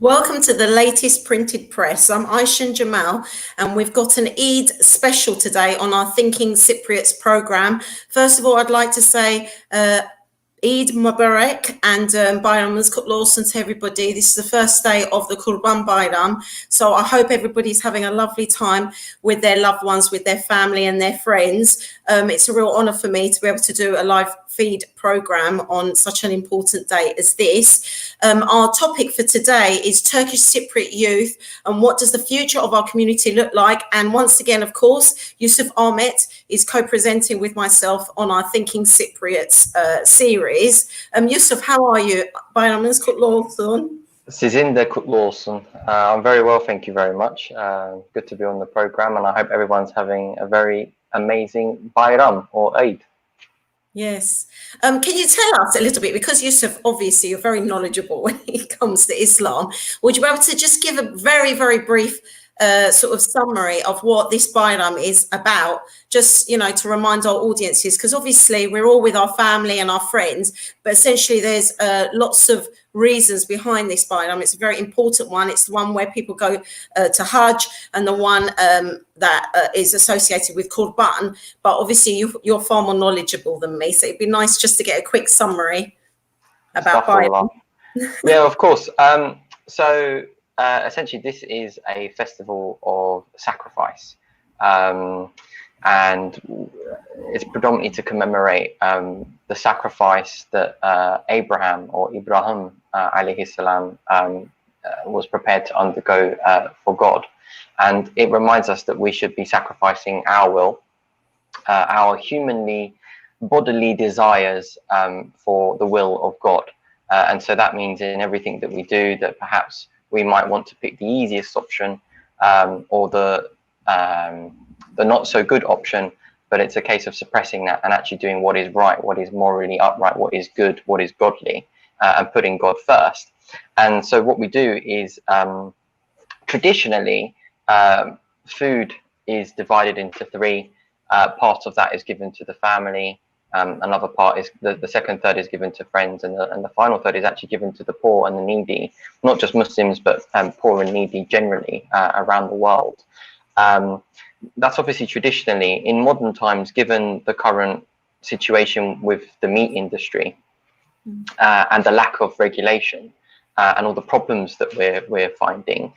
Welcome to the latest printed press. I'm Aysen Djemal, and we've got an Eid special today on our Thinking Cypriots programme. First of all, I'd like to say Eid Mubarak and Bayram Kutlu Olsun to everybody. This is the first day of the Kurban Bayram, so I hope everybody's having a lovely time with their loved ones, with their family and their friends. It's a real honour for me to be able to do a live feed programme on such an important day as this. Our topic for today is Turkish Cypriot Youth and what does the future of our community look like? And once again, of course, Yusuf Ahmet is co-presenting with myself on our Thinking Cypriots series. Yusuf, how are you? Bayramınız kutlu olsun. Sizin de kutlu olsun. I'm very well, thank you very much. Good to be on the program, and I hope everyone's having a very amazing Bayram or Eid. Yes. Can you tell us a little bit, because Yusuf, obviously you're very knowledgeable when it comes to Islam, would you be able to just give a very, very brief sort of summary of what this Bayram is about, just, you know, to remind our audiences, because obviously we're all with our family and our friends, but essentially there's lots of reasons behind this Bayram. It's a very important one. It's the one where people go to Hajj, and the one that is associated with Kurban, but obviously you're far more knowledgeable than me, so it'd be nice just to get a quick summary about Bayram. Yeah, of course. Essentially, this is a festival of sacrifice, and it's predominantly to commemorate the sacrifice that Abraham alayhi salam was prepared to undergo for God. And it reminds us that we should be sacrificing our will, our humanly, bodily desires for the will of God. And so that means in everything that we do that perhaps we might want to pick the easiest option or the not so good option, but it's a case of suppressing that and actually doing what is right, what is morally upright, what is good, what is godly, and putting God first. And so what we do is traditionally food is divided into three. Part of that is given to the family. Another part is the second third is given to friends, and the final third is actually given to the poor and the needy, not just Muslims, but poor and needy generally around the world. That's obviously traditionally. In modern times, given the current situation with the meat industry and the lack of regulation and all the problems that we're finding,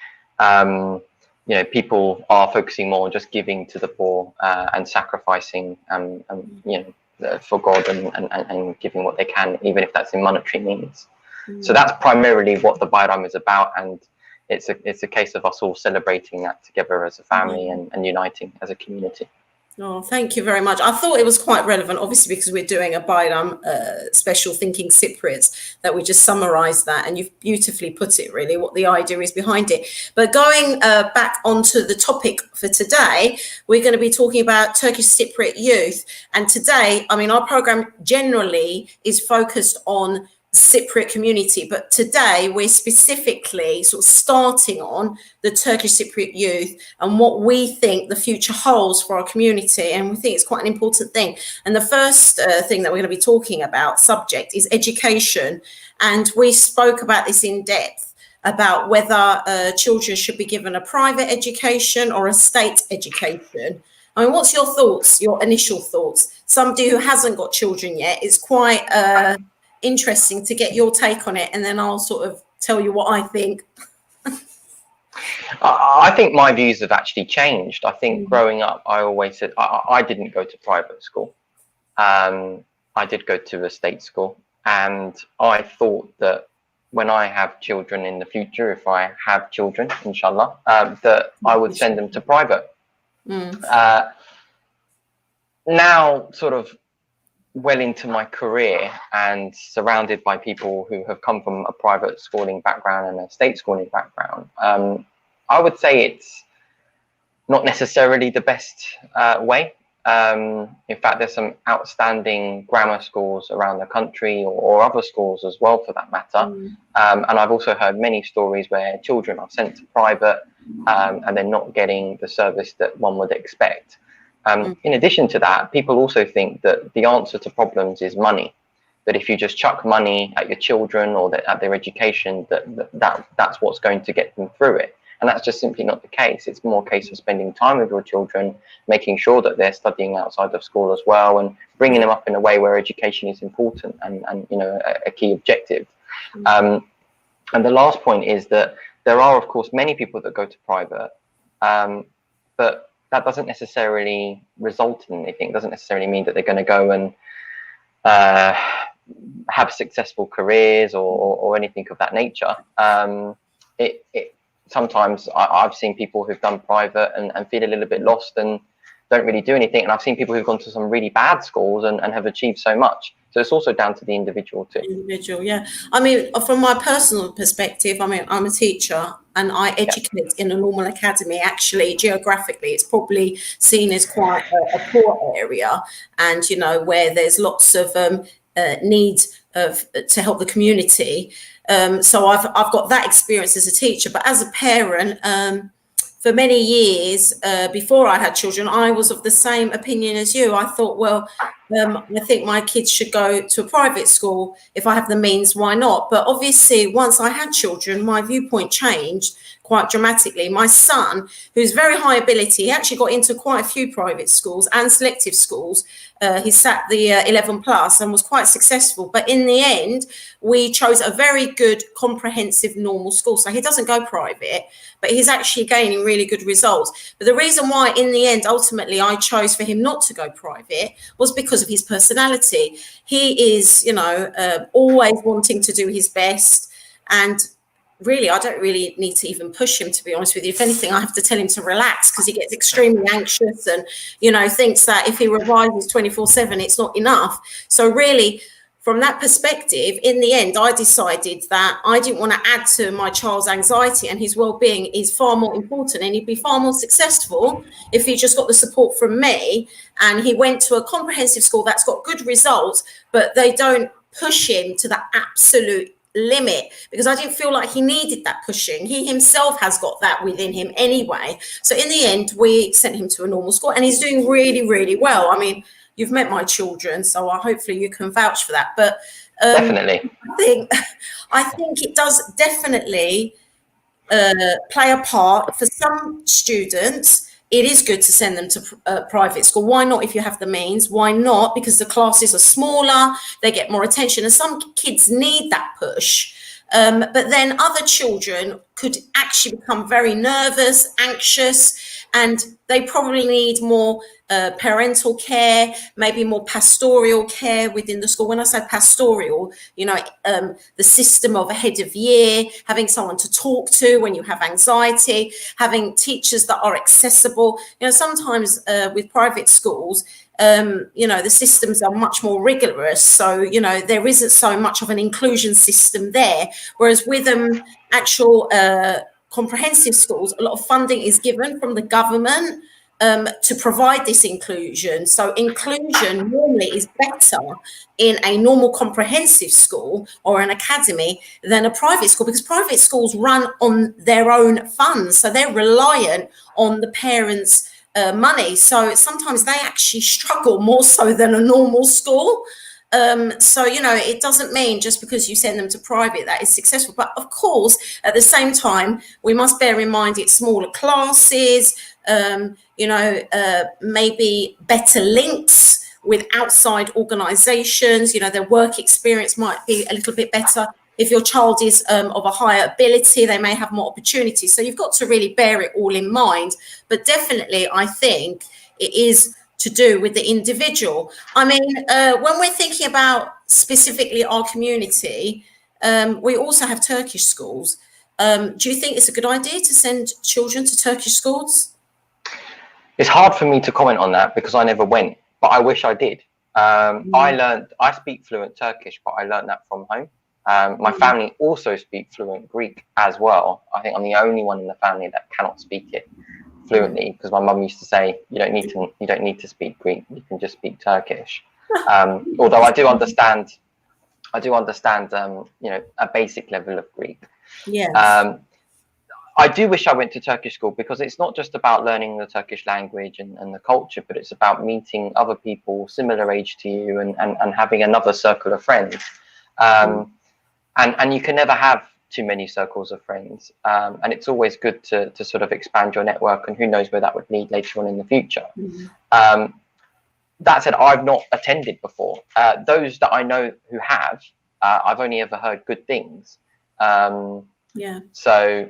you know, people are focusing more on just giving to the poor and sacrificing, you know, for God and giving what they can, even if that's in monetary means. So that's primarily what the Bayram is about, and it's a case of us all celebrating that together as a family and uniting as a community. Oh, thank you very much. I thought it was quite relevant, obviously, because we're doing a Bayram special Thinking Cypriots, that we just summarised that, and you've beautifully put it, really, what the idea is behind it. But going back onto the topic for today, we're going to be talking about Turkish Cypriot Youth. And today, I mean, our programme generally is focused on Cypriot community, but today we're specifically sort of starting on the Turkish Cypriot youth and what we think the future holds for our community, and we think it's quite an important thing. And the first thing that we're going to be talking about, subject, is education, and we spoke about this in depth about whether children should be given a private education or a state education. I mean, what's your thoughts, your initial thoughts? Somebody who hasn't got children yet, it's quite interesting to get your take on it, and then I'll sort of tell you what I think. I think my views have actually changed. I think growing up, I always said I didn't go to private school. I did go to a state school, and I thought that when I have children in the future, if I have children, inshallah, that I would send them to private. Now, sort of well into my career and surrounded by people who have come from a private schooling background and a state schooling background, I would say it's not necessarily the best way. In fact, there's some outstanding grammar schools around the country, or other schools as well for that matter. And I've also heard many stories where children are sent to private and they're not getting the service that one would expect. In addition to that, people also think that the answer to problems is money. that if you just chuck money at your children or at their education, that's what's going to get them through it. And that's just simply not the case. It's more a case of spending time with your children, making sure that they're studying outside of school as well, and bringing them up in a way where education is important and you know, a key objective. And the last point is that there are, of course, many people that go to private, but that doesn't necessarily result in anything. It doesn't necessarily mean that they're going to go and have successful careers or anything of that nature. Sometimes I've seen people who've done private and feel a little bit lost and don't really do anything. And I've seen people who've gone to some really bad schools and have achieved so much. So it's also down to the individual too. Individual, yeah. I mean, from my personal perspective, I mean, I'm a teacher and I educate in a normal academy. Actually, geographically, it's probably seen as quite a poor area, and you know, where there's lots of needs to help the community. So I've got that experience as a teacher, but as a parent, for many years before I had children, I was of the same opinion as you. I thought, well, I think my kids should go to a private school. If I have the means, why not? But obviously, once I had children, my viewpoint changed quite dramatically. My son, who's very high ability, he actually got into quite a few private schools and selective schools. He sat the 11 plus and was quite successful. But in the end, we chose a very good, comprehensive, normal school. So he doesn't go private, but he's actually gaining really good results. But the reason why, in the end, ultimately, I chose for him not to go private was because of his personality. He is, you know, always wanting to do his best. And really, I don't really need to even push him, to be honest with you. If anything, I have to tell him to relax because he gets extremely anxious and, you know, thinks that if he revises 24/7, it's not enough. So really, from that perspective, in the end, I decided that I didn't want to add to my child's anxiety, and his well-being is far more important, and he'd be far more successful if he just got the support from me and he went to a comprehensive school that's got good results, but they don't push him to the absolute limit, because I didn't feel like he needed that pushing. He himself has got that within him anyway. So in the end, we sent him to a normal school and he's doing really, really well. I mean, you've met my children, so hopefully you can vouch for that. But definitely, I think it does definitely play a part for some students. It is good to send them to private school. Why not if you have the means? Why not? Because the classes are smaller, they get more attention, and some kids need that push. But then other children could actually become very nervous, anxious, and they probably need more parental care, maybe more pastoral care within the school. When I say pastoral, you know, the system of a head of year, having someone to talk to when you have anxiety, having teachers that are accessible. You know, sometimes with private schools, you know, the systems are much more rigorous. So, you know, there isn't so much of an inclusion system there. Whereas with actual comprehensive schools, a lot of funding is given from the government to provide this inclusion. So inclusion normally is better in a normal comprehensive school or an academy than a private school, because private schools run on their own funds. So they're reliant on the parents' money. So sometimes they actually struggle more so than a normal school. So, you know, it doesn't mean just because you send them to private that is successful. But of course, at the same time, we must bear in mind it's smaller classes, you know, maybe better links with outside organizations. You know, their work experience might be a little bit better. If your child is of a higher ability, they may have more opportunities. So you've got to really bear it all in mind. But definitely, I think it is to do with the individual. I mean, when we're thinking about specifically our community, we also have Turkish schools. Do you think it's a good idea to send children to Turkish schools? It's hard for me to comment on that because I never went, but I wish I did. I speak fluent Turkish, but I learned that from home. My family also speak fluent Greek as well. I think I'm the only one in the family that cannot speak it fluently, because my mum used to say you don't need to speak Greek, you can just speak Turkish. Although I do understand you know, a basic level of Greek. Yeah. I do wish I went to Turkish school, because it's not just about learning the Turkish language and the culture, but it's about meeting other people similar age to you, and having another circle of friends. And you can never have too many circles of friends. And it's always good to sort of expand your network, and who knows where that would lead later on in the future. That said, I've not attended before. Those that I know who have, I've only ever heard good things. So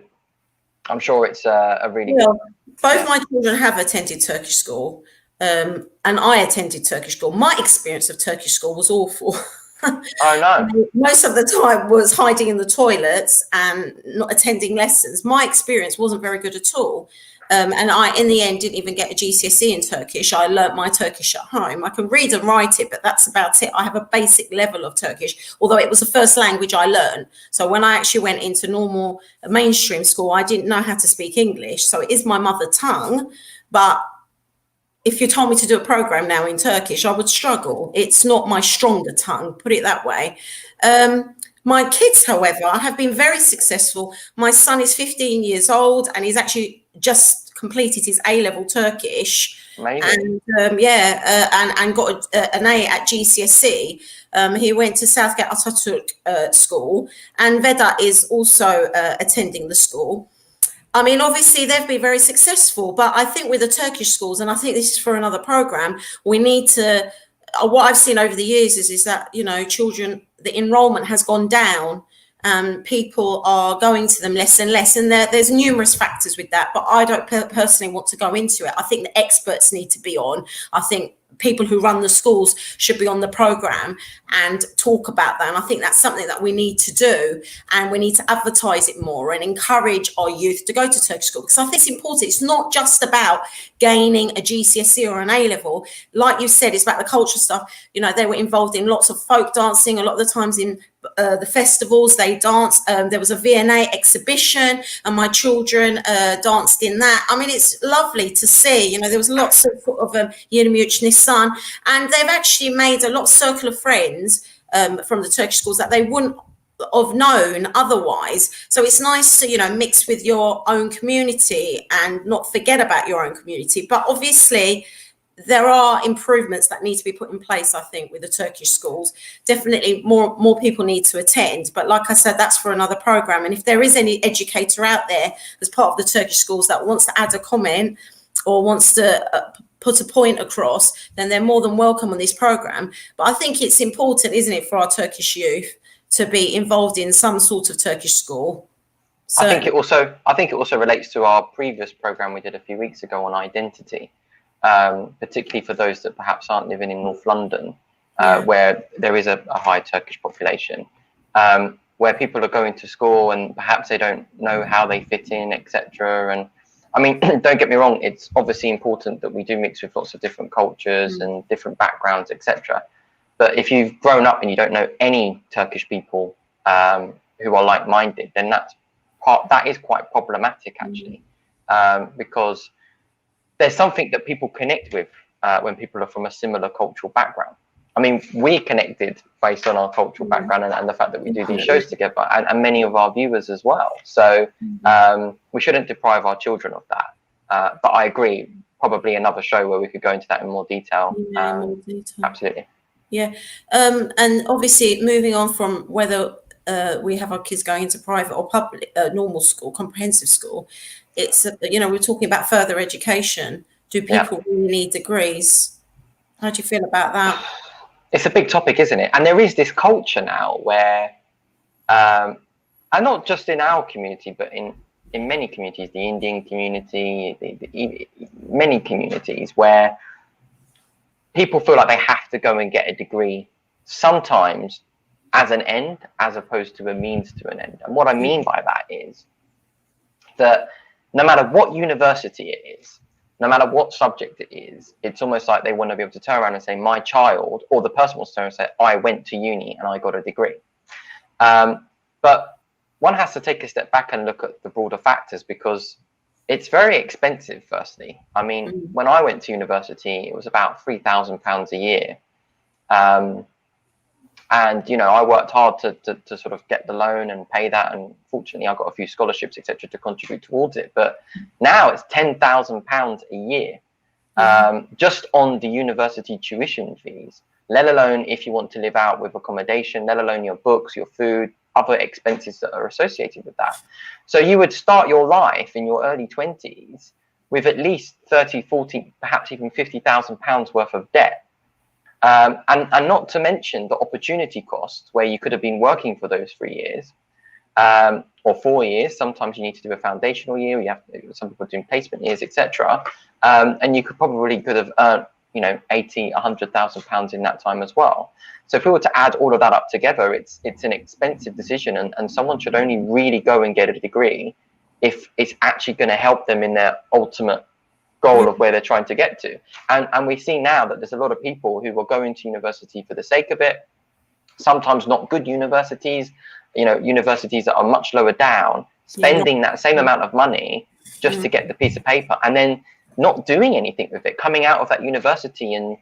I'm sure it's a really good... Both my children have attended Turkish school, and I attended Turkish school. My experience of Turkish school was awful. Oh no. Most of the time was hiding in the toilets and not attending lessons. My experience wasn't very good at all. And I, in the end, didn't even get a GCSE in Turkish. I learnt my Turkish at home. I can read and write it, but that's about it. I have a basic level of Turkish, although it was the first language I learned. So when I actually went into normal mainstream school, I didn't know how to speak English. So it is my mother tongue, but if you told me to do a program now in Turkish, I would struggle. It's not my stronger tongue, put it that way. My kids, however, have been very successful. My son is 15 years old, and he's actually just completed his A-level Turkish. Amazing. And got an A at GCSE. He went to Southgate Atatürk school, and Vedat is also attending the school. I mean, obviously, they've been very successful, but I think with the Turkish schools, and I think this is for another program, we need to, what I've seen over the years is that, you know, children, the enrollment has gone down. People are going to them less and less, and there's numerous factors with that, but I don't personally want to go into it. I think the experts need to be on. I think people who run the schools should be on the program and talk about that. And I think that's something that we need to do, and we need to advertise it more and encourage our youth to go to Turkish school, because I think it's important. It's not just about gaining a GCSE or an A-level. Like you said, it's about the cultural stuff. You know, they were involved in lots of folk dancing. A lot of the times in the festivals, they danced. There was a V&A exhibition, and my children danced in that. I mean, it's lovely to see. You know, there was lots of sort of Yirmi Nisan, and they've actually made a lot of circle of friends from the Turkish schools that they wouldn't have known otherwise. So it's nice to, you know, mix with your own community and not forget about your own community. But obviously, there are improvements that need to be put in place, I think, with the Turkish schools. Definitely more people need to attend. But like I said, that's for another program. And if there is any educator out there as part of the Turkish schools that wants to add a comment or wants to put a point across, then they're more than welcome on this program. But I think it's important, isn't it, for our Turkish youth to be involved in some sort of Turkish school. So, I think it also relates to our previous program we did a few weeks ago on identity. Particularly for those that perhaps aren't living in North London, where there is a high Turkish population, where people are going to school and perhaps they don't know how they fit in, etc. And I mean, don't get me wrong, it's obviously important that we do mix with lots of different cultures and different backgrounds, etc. But if you've grown up and you don't know any Turkish people who are like-minded, then that is quite problematic, actually, because there's something that people connect with when people are from a similar cultural background. I mean, we connected based on our cultural background and the fact that we do these shows together, and many of our viewers as well. So we shouldn't deprive our children of that. But I agree, probably another show where we could go into that in more detail. Absolutely. Yeah. And obviously, moving on from whether we have our kids going into private or public, normal school, comprehensive school, it's, you know, we're talking about further education. Do people really need degrees? How do you feel about that? It's a big topic, isn't it? And there is this culture now where, and not just in our community, but in many communities, the Indian community, many communities, where people feel like they have to go and get a degree, sometimes as an end, as opposed to a means to an end. And what I mean by that is that no matter what university it is, no matter what subject it is, it's almost like they want to be able to turn around and say, my child, or the person wants to turn around and say, I went to uni and I got a degree. But one has to take a step back and look at the broader factors, because it's very expensive, firstly. I mean, when I went to university, it was about £3,000 a year. And, you know, I worked hard to sort of get the loan and pay that. And fortunately, I got a few scholarships, etc., to contribute towards it. But now it's £10,000 a year, just on the university tuition fees, let alone if you want to live out with accommodation, let alone your books, your food, other expenses that are associated with that. So you would start your life in your early 20s with at least 30, 40, perhaps even £50,000 worth of debt. And not to mention the opportunity costs, where you could have been working for those 3 years or 4 years. Sometimes you need to do a foundational year. You have some people doing placement years, etc. And you could have earned, you know, 80, £100,000 in that time as well. So if we were to add all of that up together, it's an expensive decision, and someone should only really go and get a degree if it's actually going to help them in their ultimate goal of where they're trying to get to. And we see now that there's a lot of people who are going to university for the sake of it, sometimes not good universities, you know, universities that are much lower down, spending that same amount of money just to get the piece of paper, and then not doing anything with it, coming out of that university and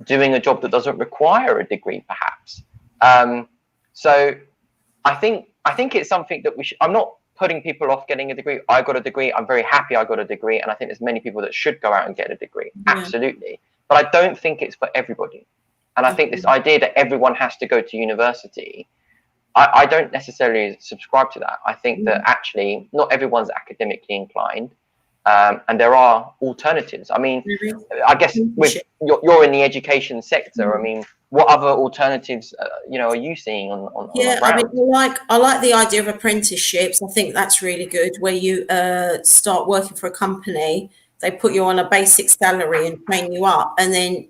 doing a job that doesn't require a degree, perhaps. So I think it's something that we should, I'm not putting people off getting a degree. I got a degree. I'm very happy I got a degree. And I think there's many people that should go out and get a degree. Absolutely. But I don't think it's for everybody. And I think this idea that everyone has to go to university, I don't necessarily subscribe to that. I think that actually not everyone's academically inclined. And there are alternatives. I mean, I guess with you're in the education sector. I mean, what other alternatives, you know, are you seeing on Yeah, I mean, I like the idea of apprenticeships. I think that's really good, where you start working for a company, they put you on a basic salary and train you up, and then,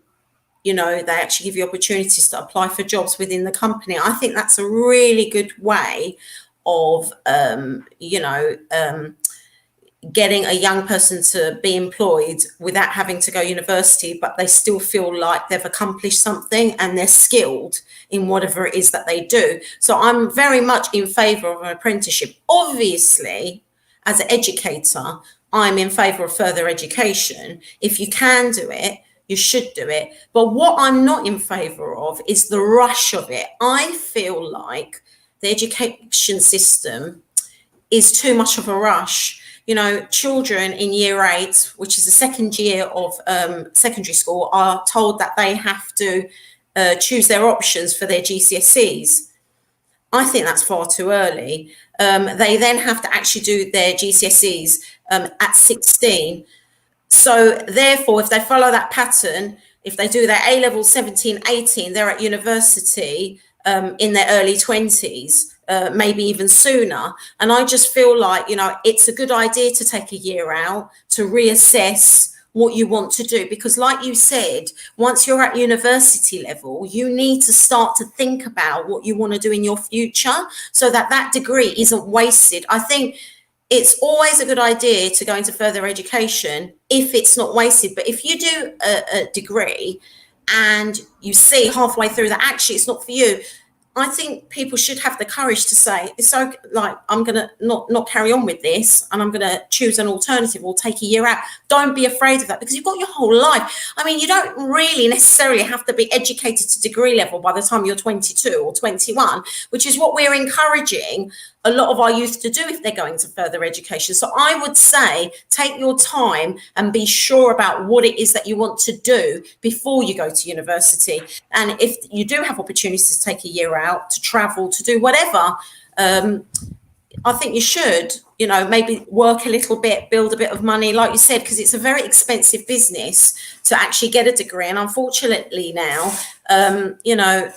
you know, they actually give you opportunities to apply for jobs within the company. I think that's a really good way of, you know, getting a young person to be employed without having to go university, but they still feel like they've accomplished something and they're skilled in whatever it is that they do. So I'm very much in favor of an apprenticeship. Obviously, as an educator, I'm in favor of further education. If you can do it, you should do it. But what I'm not in favor of is the rush of it. I feel like the education system is too much of a rush. You know, children in year 8, which is the second year of secondary school, are told that they have to choose their options for their GCSEs. I think that's far too early. They then have to actually do their GCSEs at 16. So therefore, if they follow that pattern, if they do their A-level 17, 18, they're at university in their early 20s. Maybe even sooner. And I just feel like, you know, it's a good idea to take a year out to reassess what you want to do, because like you said, once you're at university level, you need to start to think about what you want to do in your future so that that degree isn't wasted. I think it's always a good idea to go into further education if it's not wasted. But if you do a degree and you see halfway through that actually it's not for you, I think people should have the courage to say, it's okay, like, I'm going to not carry on with this and I'm going to choose an alternative or take a year out. Don't be afraid of that, because you've got your whole life. I mean, you don't really necessarily have to be educated to degree level by the time you're 22 or 21, which is what we're encouraging a lot of our youth to do if they're going to further education. So I would say take your time and be sure about what it is that you want to do before you go to university. And if you do have opportunities to take a year out, to travel, to do whatever, I think you should, you know, maybe work a little bit, build a bit of money, like you said, because it's a very expensive business to actually get a degree. And unfortunately now, you know,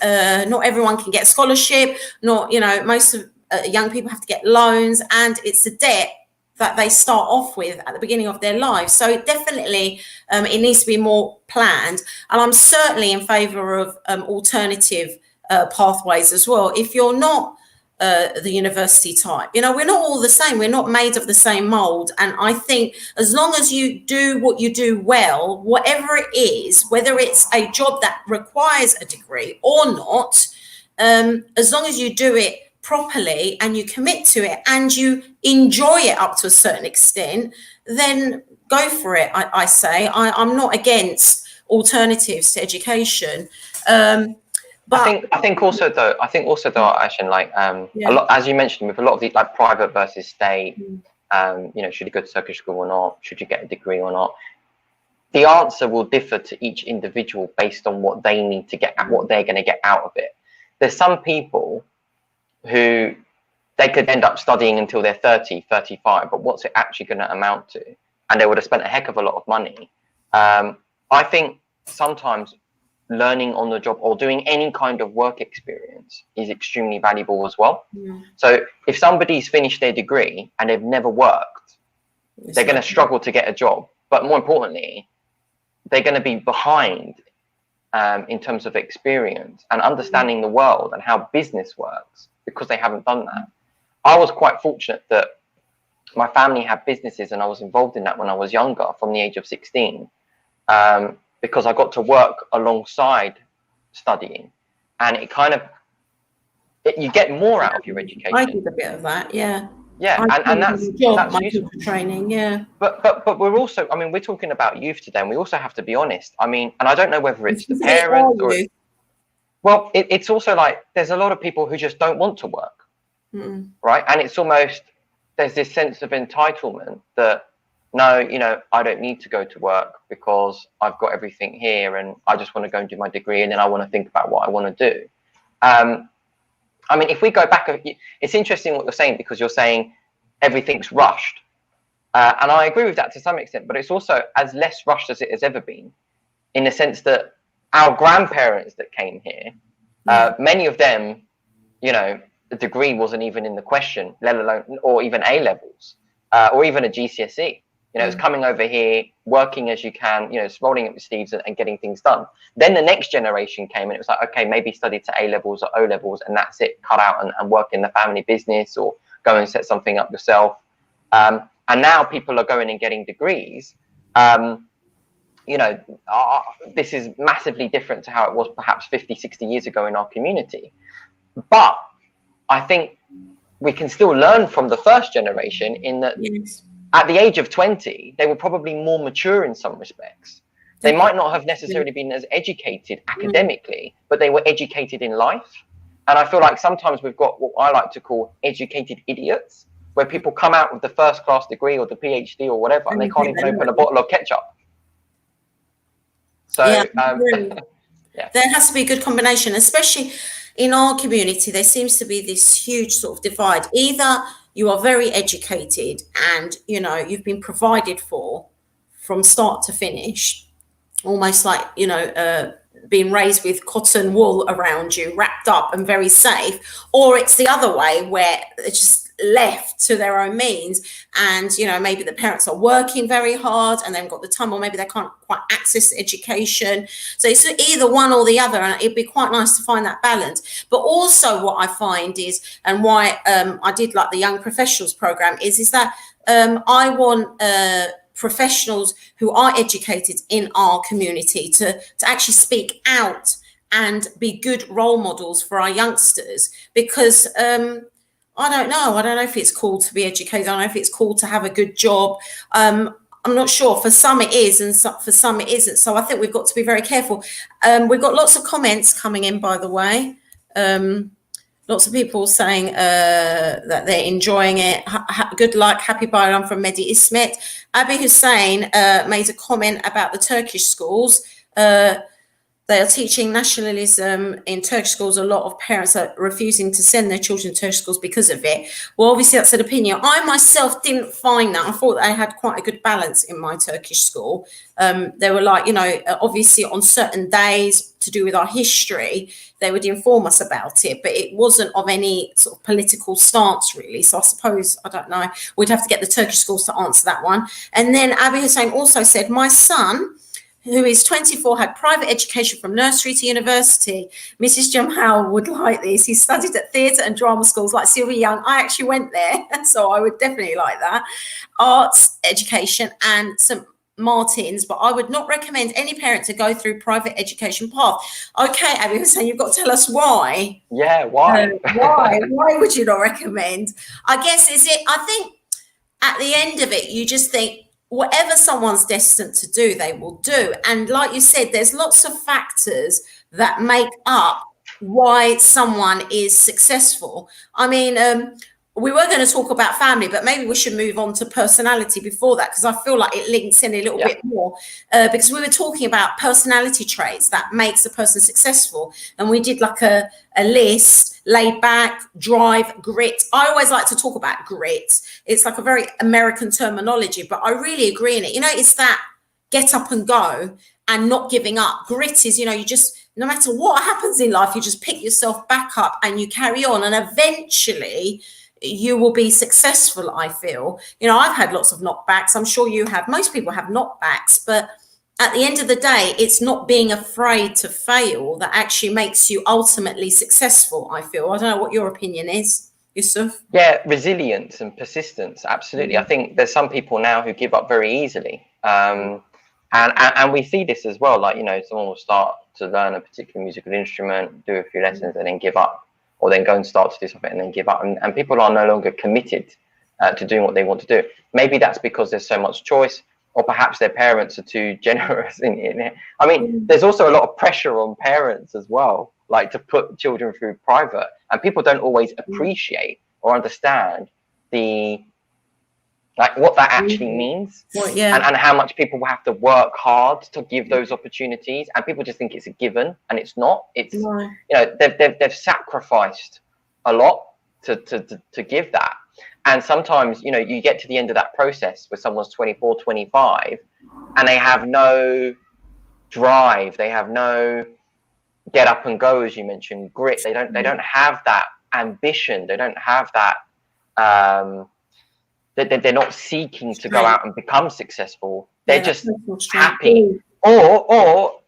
not everyone can get a scholarship, not, you know, most of young people have to get loans, and it's a debt that they start off with at the beginning of their lives. So definitely it needs to be more planned. And I'm certainly in favor of alternative pathways as well. If you're not the university type, you know, we're not all the same. We're not made of the same mold. And I think as long as you do what you do well, whatever it is, whether it's a job that requires a degree or not, as long as you do it properly and you commit to it and you enjoy it up to a certain extent, then go for it. I say I'm not against alternatives to education, but But I think also though, Aysen, like a yeah. lot, as you mentioned, with a lot of the like private versus state, Mm. you know, should you go to Turkish school or not? Should you get a degree or not? The answer will differ to each individual based on what they need to get, what they're going to get out of it. There's some people who they could end up studying until they're 30, 35, but what's it actually going to amount to? And they would have spent a heck of a lot of money. I think sometimes learning on the job or doing any kind of work experience is extremely valuable as well. So if somebody's finished their degree and they've never worked, they're going to struggle to get a job. But more importantly, they're going to be behind in terms of experience and understanding the world and how business works because they haven't done that. I was quite fortunate that my family had businesses and I was involved in that when I was younger, from the age of 16, because I got to work alongside studying, and it kind of, you get more out of your education. I did a bit of that, yeah. Yeah, and that's useful. Training, yeah. But we're also, I mean, we're talking about youth today, and we also have to be honest. I mean, and I don't know whether it's the parents or, well, it's also like there's a lot of people who just don't want to work, right? And it's almost, there's this sense of entitlement that, no, you know, I don't need to go to work because I've got everything here, and I just want to go and do my degree, and then I want to think about what I want to do. I mean, if we go back, it's interesting what you're saying, because you're saying everything's rushed. And I agree with that to some extent, but it's also as less rushed as it has ever been, in the sense that our grandparents that came here, many of them, you know, the degree wasn't even in the question, let alone, or even A levels, or even a GCSE. You know, it's coming over here, working as you can, you know, rolling up your sleeves and getting things done. Then the next generation came and it was like, okay, maybe study to A levels or O levels and that's it, cut out and work in the family business or go and set something up yourself. And now people are going and getting degrees. You know, this is massively different to how it was perhaps 50, 60 years ago in our community. But I think we can still learn from the first generation in that at the age of 20, they were probably more mature in some respects. They might not have necessarily been as educated academically, but they were educated in life. And I feel like sometimes we've got what I like to call educated idiots, where people come out with the first class degree or the PhD or whatever, and they can't even open a bottle of ketchup. So yeah. There has to be a good combination, especially in our community. There seems to be this huge sort of divide. Either you are very educated and, you know, you've been provided for from start to finish, almost like, you know, being raised with cotton wool around you, wrapped up and very safe, or it's the other way where it's just left to their own means, and, you know, maybe the parents are working very hard and they've got the time, or maybe they can't quite access education. So it's either one or the other, and it'd be quite nice to find that balance. But also what I find is, and why I did like the young professionals program is that I want professionals who are educated in our community to actually speak out and be good role models for our youngsters, because I don't know if it's cool to be educated. I don't know if it's cool to have a good job. I'm not sure. For some it is, and for some it isn't. So I think we've got to be very careful. We've got lots of comments coming in, by the way. Lots of people saying that they're enjoying it. Good luck. Happy Bayram from Mehdi Ismet. Abi Hussein made a comment about the Turkish schools. They are teaching nationalism in Turkish schools. A lot of parents are refusing to send their children to Turkish schools because of it. Well, obviously that's an opinion. I myself didn't find that. I thought they had quite a good balance in my Turkish school. They were like, you know, obviously on certain days to do with our history, they would inform us about it, but it wasn't of any sort of political stance really. So I suppose, I don't know, we'd have to get the Turkish schools to answer that one. And then Abi Hussein also said, my son, who is 24, had private education from nursery to university. Mrs. Djemal would like this. He studied at theatre and drama schools like Sylvia Young. I actually went there, so I would definitely like that. Arts education and St. Martin's, but I would not recommend any parent to go through private education path. Okay, Abby was saying, you've got to tell us why. Yeah, why? Why would you not recommend? I guess, I think at the end of it, you just think, whatever someone's destined to do, they will do. And like you said, there's lots of factors that make up why someone is successful. I mean, we were going to talk about family, but maybe we should move on to personality before that, because I feel like it links in a little bit more, because we were talking about personality traits that makes a person successful. And we did like a list: laid back, drive, grit. I always like to talk about grit. It's like a very American terminology, but I really agree in it. You know, it's that get up and go and not giving up. Grit is, you know, you just, no matter what happens in life, you just pick yourself back up and you carry on, and eventually you will be successful. I feel, you know, I've had lots of knockbacks. I'm sure you have. Most people have knockbacks, but at the end of the day, it's not being afraid to fail that actually makes you ultimately successful, I feel. I don't know what your opinion is, Yusuf. Yeah, resilience and persistence. Absolutely. I think there's some people now who give up very easily. And we see this as well. Like, you know, someone will start to learn a particular musical instrument, do a few lessons, and then give up, or then go and start to do something and then give up. And people are no longer committed to doing what they want to do. Maybe that's because there's so much choice, or perhaps their parents are too generous in it. I mean, there's also a lot of pressure on parents as well, like to put children through private, and people don't always appreciate or understand the, like, what that actually means, and how much people will have to work hard to give those opportunities. And people just think it's a given, and it's not. It's, you know, they've sacrificed a lot to give that. And sometimes, you know, you get to the end of that process where someone's 24, 25, and they have no drive, they have no get up and go, as you mentioned, grit. They don't have that ambition. They don't have that. They're not seeking to go out and become successful. They're just happy. Or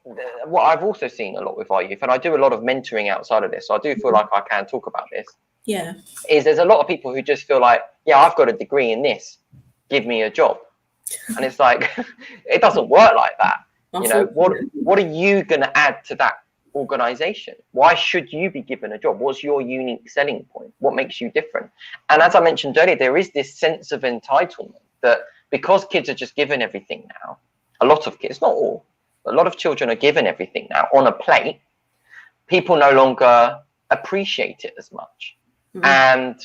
what I've also seen a lot with our youth, and I do a lot of mentoring outside of this, so I do feel like I can talk about this. Yeah. Is there's a lot of people who just feel like, yeah, I've got a degree in this, give me a job. And it's like, it doesn't work like that. You know, what are you going to add to that organization? Why should you be given a job? What's your unique selling point? What makes you different? And as I mentioned earlier, there is this sense of entitlement that because kids are just given everything now, a lot of kids, not all, but a lot of children are given everything now on a plate, people no longer appreciate it as much. And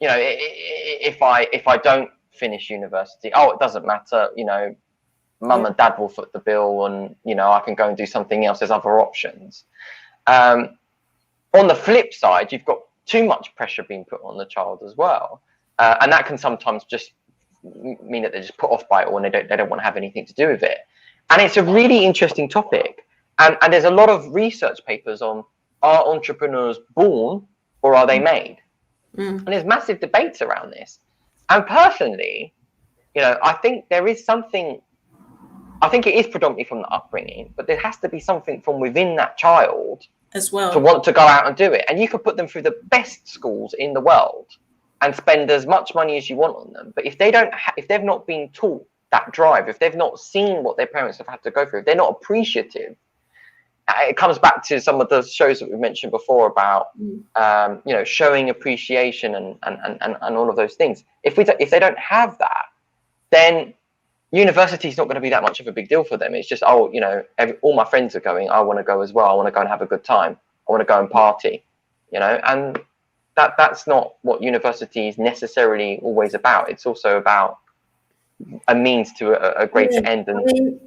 you know, if I don't finish university, oh, it doesn't matter, you know, mum and dad will foot the bill, and, you know, I can go and do something else. There's other options. On the flip side, you've got too much pressure being put on the child as well, and that can sometimes just mean that they're just put off by it, or they don't want to have anything to do with it. And it's a really interesting topic, and there's a lot of research papers on, are entrepreneurs born or are they made? And there's massive debates around this. And personally, you know, I think there is something, I think it is predominantly from the upbringing, but there has to be something from within that child as well to want to go out and do it. And you could put them through the best schools in the world and spend as much money as you want on them. But if they don't, if they've not been taught that drive, if they've not seen what their parents have had to go through, if they're not appreciative, it comes back to some of the shows that we mentioned before about, you know, showing appreciation and all of those things. If they don't have that, then university is not going to be that much of a big deal for them. It's just, oh, you know, all my friends are going, I want to go as well. I want to go and have a good time. I want to go and party, you know, and that's not what university is necessarily always about. It's also about a means to a greater end. And I mean,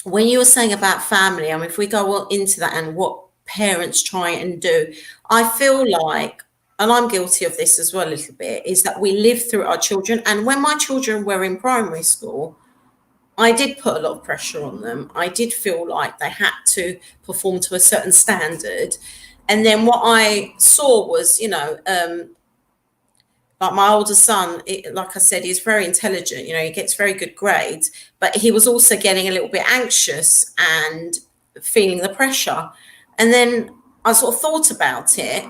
when you were saying about family, I mean, if we go into that and what parents try and do, I feel like, and I'm guilty of this as well a little bit, is that we live through our children. And when my children were in primary school, I did put a lot of pressure on them. I did feel like they had to perform to a certain standard. And then what I saw was, you know, like my older son, like I said, he's very intelligent, you know, he gets very good grades, but he was also getting a little bit anxious and feeling the pressure. And then I sort of thought about it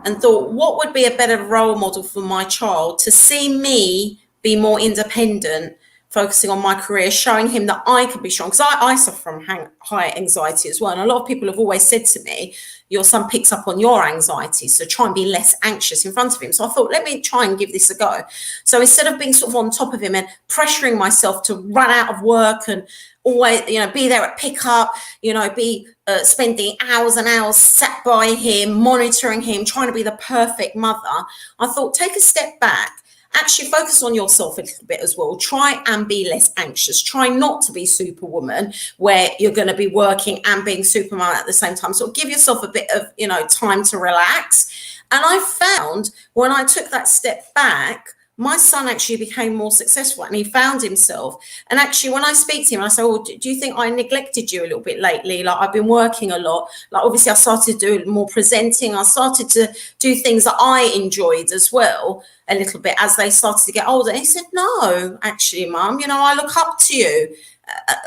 and thought, what would be a better role model for my child to see me be more independent, focusing on my career, showing him that I could be strong. Because I suffer from high anxiety as well. And a lot of people have always said to me, your son picks up on your anxiety, so try and be less anxious in front of him. So I thought, let me try and give this a go. So instead of being sort of on top of him and pressuring myself to run out of work and always, be there at pickup, be spending hours and hours sat by him, monitoring him, trying to be the perfect mother, I thought, take a step back. Actually focus on yourself a little bit as well. Try and be less anxious. Try not to be Superwoman where you're going to be working and being Superman at the same time. So give yourself a bit of, time to relax. And I found when I took that step back, my son actually became more successful and he found himself. And actually, when I speak to him, I say, oh, do you think I neglected you a little bit lately? Like, I've been working a lot. Like, obviously, I started to do more presenting. I started to do things that I enjoyed as well a little bit as they started to get older. And he said, no, actually, Mum, I look up to you.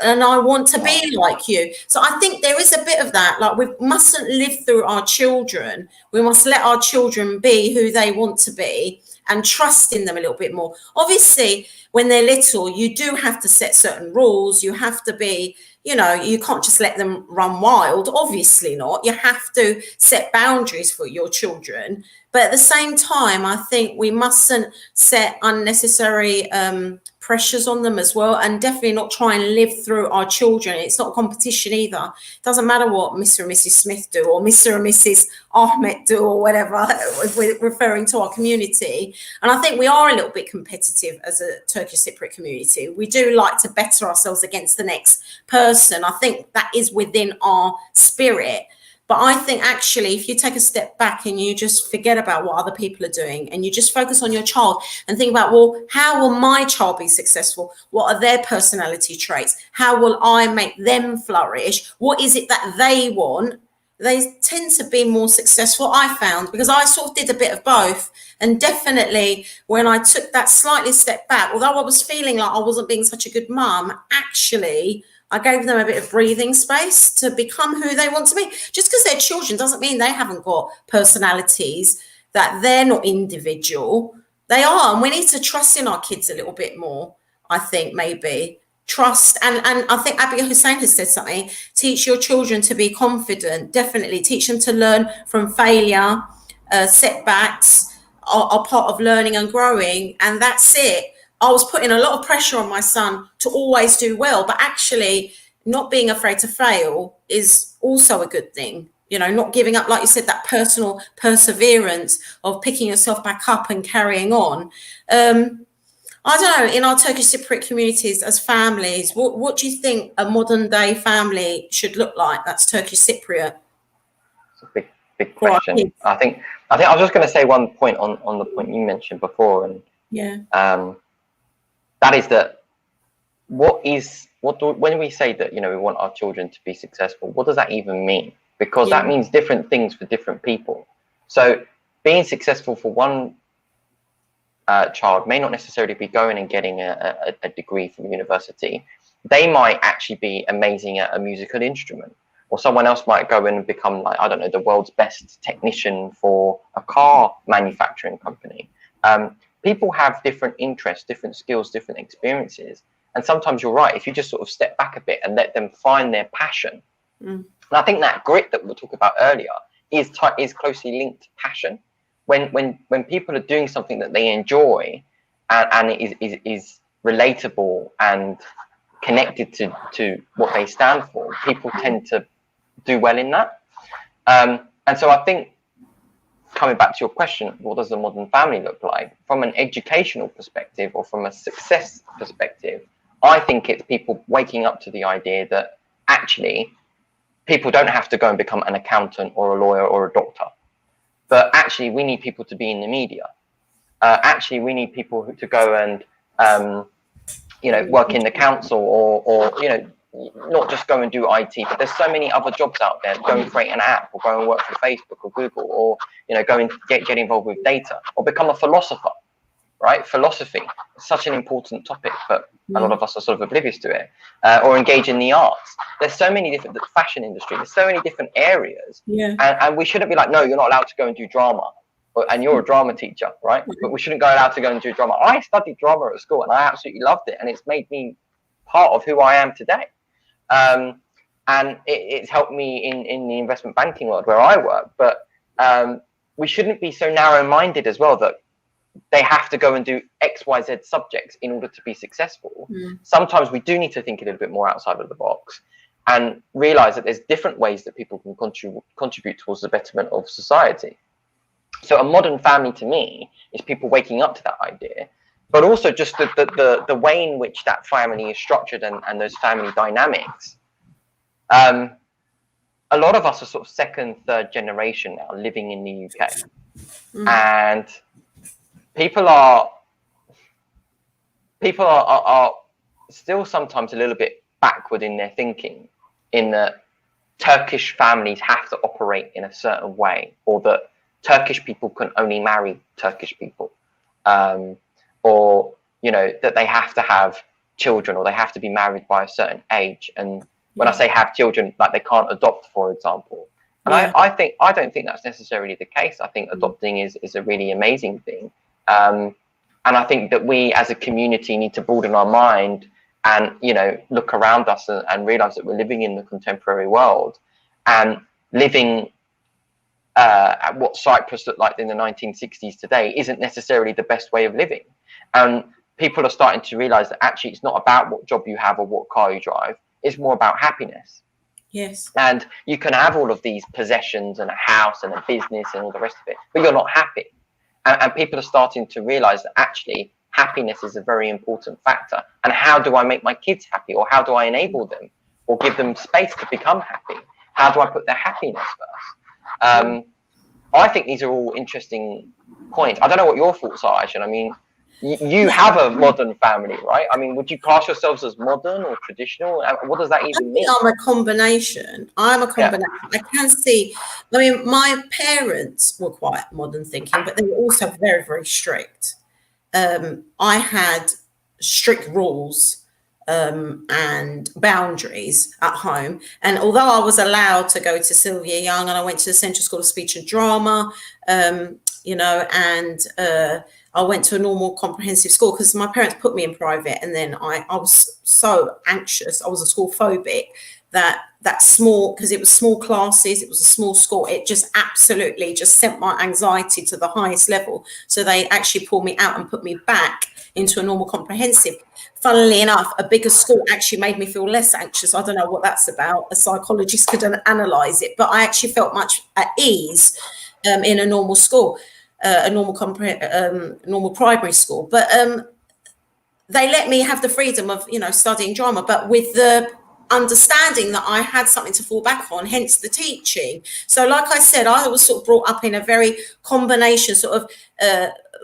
And I want to be like you. So I think there is a bit of that. Like, we mustn't live through our children. We must let our children be who they want to be and trust in them a little bit more. Obviously, when they're little, you do have to set certain rules. You have to be, you can't just let them run wild. Obviously not. You have to set boundaries for your children. But at the same time, I think we mustn't set unnecessary pressures on them as well, and definitely not try and live through our children. It's not a competition either. It doesn't matter what Mr. and Mrs. Smith do or Mr. and Mrs. Ahmet do or whatever, if we're referring to our community. And I think we are a little bit competitive as a Turkish Cypriot community. We do like to better ourselves against the next person. I think that is within our spirit. But I think actually, if you take a step back and you just forget about what other people are doing and you just focus on your child and think about, well, how will my child be successful? What are their personality traits? How will I make them flourish? What is it that they want? They tend to be more successful, I found, because I sort of did a bit of both. And definitely when I took that slightly step back, although I was feeling like I wasn't being such a good mum, actually, I gave them a bit of breathing space to become who they want to be. Just because they're children doesn't mean they haven't got personalities, that they're not individual. They are. And we need to trust in our kids a little bit more, I think, maybe. Trust. And I think Abigail Hussein has said something. Teach your children to be confident. Definitely. Teach them to learn from failure. Setbacks are part of learning and growing. And that's it. I was putting a lot of pressure on my son to always do well, but actually not being afraid to fail is also a good thing. Not giving up, like you said, that personal perseverance of picking yourself back up and carrying on. I don't know, in our Turkish Cypriot communities as families, what do you think a modern day family should look like? That's Turkish Cypriot. It's a big question. I think I was just going to say one point on the point you mentioned before, and that is that when we say that, we want our children to be successful, what does that even mean? Because that means different things for different people. So being successful for one child may not necessarily be going and getting a degree from university. They might actually be amazing at a musical instrument, or someone else might go in and become, like, I don't know, the world's best technician for a car manufacturing company. People have different interests, different skills, different experiences. And sometimes you're right, if you just sort of step back a bit and let them find their passion. And I think that grit that we'll talk about earlier is closely linked to passion. When people are doing something that they enjoy and is relatable and connected to what they stand for, people tend to do well in that. And so I think, coming back to your question, what does a modern family look like? From an educational perspective or from a success perspective, I think it's people waking up to the idea that actually people don't have to go and become an accountant or a lawyer or a doctor. But actually, we need people to be in the media. Actually, we need people to go and, work in the council or not just go and do IT, but there's so many other jobs out there. Go and create an app, or go and work for Facebook or Google, or go and get involved with data, or become a philosopher. Right? Philosophy is such an important topic, but a lot of us are sort of oblivious to it. Or engage in the arts. There's so many different, fashion industry. There's so many different areas, and we shouldn't be like, no, you're not allowed to go and do drama. and you're a drama teacher, right? But we shouldn't go allowed to go and do drama. I studied drama at school, and I absolutely loved it, and it's made me part of who I am today. And it's helped me in the investment banking world where I work. But we shouldn't be so narrow-minded as well that they have to go and do X, Y, Z subjects in order to be successful. Sometimes we do need to think a little bit more outside of the box and realize that there's different ways that people can contribute towards the betterment of society. So a modern family to me is people waking up to that idea, but also just the way in which that family is structured and those family dynamics. A lot of us are sort of second, third generation now living in the UK. And people are still sometimes a little bit backward in their thinking, in that Turkish families have to operate in a certain way, or that Turkish people can only marry Turkish people, or that they have to have children, or they have to be married by a certain age. And when I say have children, like they can't adopt, for example. And I don't think that's necessarily the case. I think adopting is a really amazing thing. And I think that we as a community need to broaden our mind and, look around us and realize that we're living in the contemporary world and living at what Cyprus looked like in the 1960s today isn't necessarily the best way of living. And people are starting to realize that actually it's not about what job you have or what car you drive. It's more about happiness. Yes. And you can have all of these possessions and a house and a business and all the rest of it, but you're not happy. And people are starting to realize that actually happiness is a very important factor. And how do I make my kids happy? Or how do I enable them or give them space to become happy? How do I put their happiness first? I think these are all interesting points. I don't know what your thoughts are, Aysen. I mean, you have a modern family, right? I mean, would you class yourselves as modern or traditional? What does that even mean? I'm a combination. I'm a combination. Yeah. I can see, I mean, my parents were quite modern thinking, but they were also very, very strict. I had strict rules and boundaries at home. And although I was allowed to go to Sylvia Young and I went to the Central School of Speech and Drama, I went to a normal comprehensive school because my parents put me in private, and then I was so anxious. I was a school phobic that small, because it was small classes, it was a small school, it just absolutely just sent my anxiety to the highest level. So they actually pulled me out and put me back into a normal comprehensive. Funnily enough, a bigger school actually made me feel less anxious. I don't know what that's about. A psychologist could analyze it, but I actually felt much at ease in a normal school. A normal primary school, but they let me have the freedom of studying drama, but with the understanding that I had something to fall back on, hence the teaching. So like I said, I was sort of brought up in a very combination sort of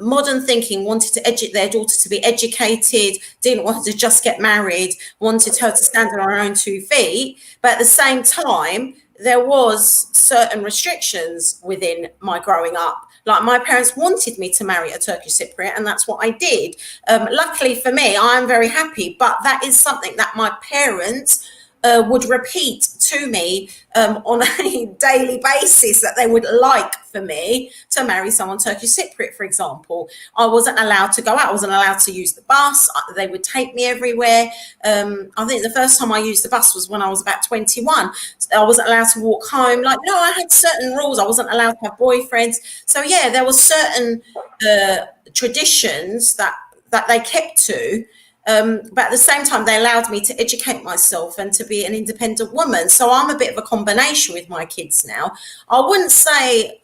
modern thinking, wanted to educate their daughter to be educated, didn't want her to just get married, wanted her to stand on her own 2 feet, but at the same time there was certain restrictions within my growing up. Like my parents wanted me to marry a Turkish Cypriot, and that's what I did. Luckily for me, I'm very happy, but that is something that my parents would repeat to me on a daily basis, that they would like for me to marry someone Turkish Cypriot, for example. I wasn't allowed to go out. I wasn't allowed to use the bus. They would take me everywhere. I think the first time I used the bus was when I was about 21. I wasn't allowed to walk home. I had certain rules. I wasn't allowed to have boyfriends. So yeah, there were certain traditions that they kept to. But at the same time, they allowed me to educate myself and to be an independent woman. So I'm a bit of a combination with my kids now. I wouldn't say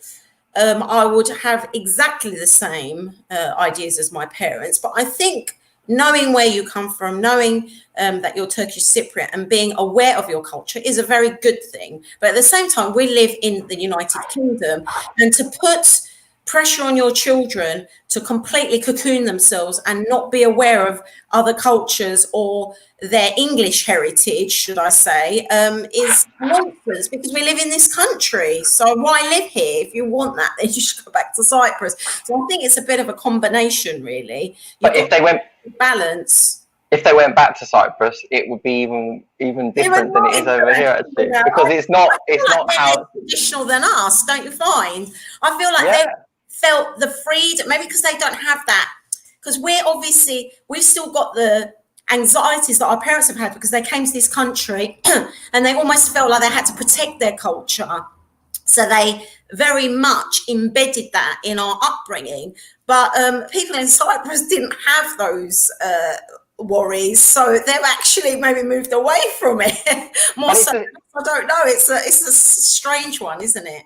I would have exactly the same ideas as my parents, but I think knowing where you come from, knowing that you're Turkish Cypriot and being aware of your culture is a very good thing. But at the same time, we live in the United Kingdom, and to put pressure on your children to completely cocoon themselves and not be aware of other cultures or their English heritage, should I say, is nonsense, because we live in this country. So why live here? If you want that, then you should go back to Cyprus. So I think it's a bit of a combination, really. But if they went balance. If they went back to Cyprus, it would be even different than it is over here, actually, because it's not how traditional than us, don't you find? I feel like they're felt the freedom, maybe because they don't have that, because we've still got the anxieties that our parents have had because they came to this country and they almost felt like they had to protect their culture. So they very much embedded that in our upbringing. But people in Cyprus didn't have those worries, so they've actually maybe moved away from it more. So I don't know. It's a strange one, isn't it?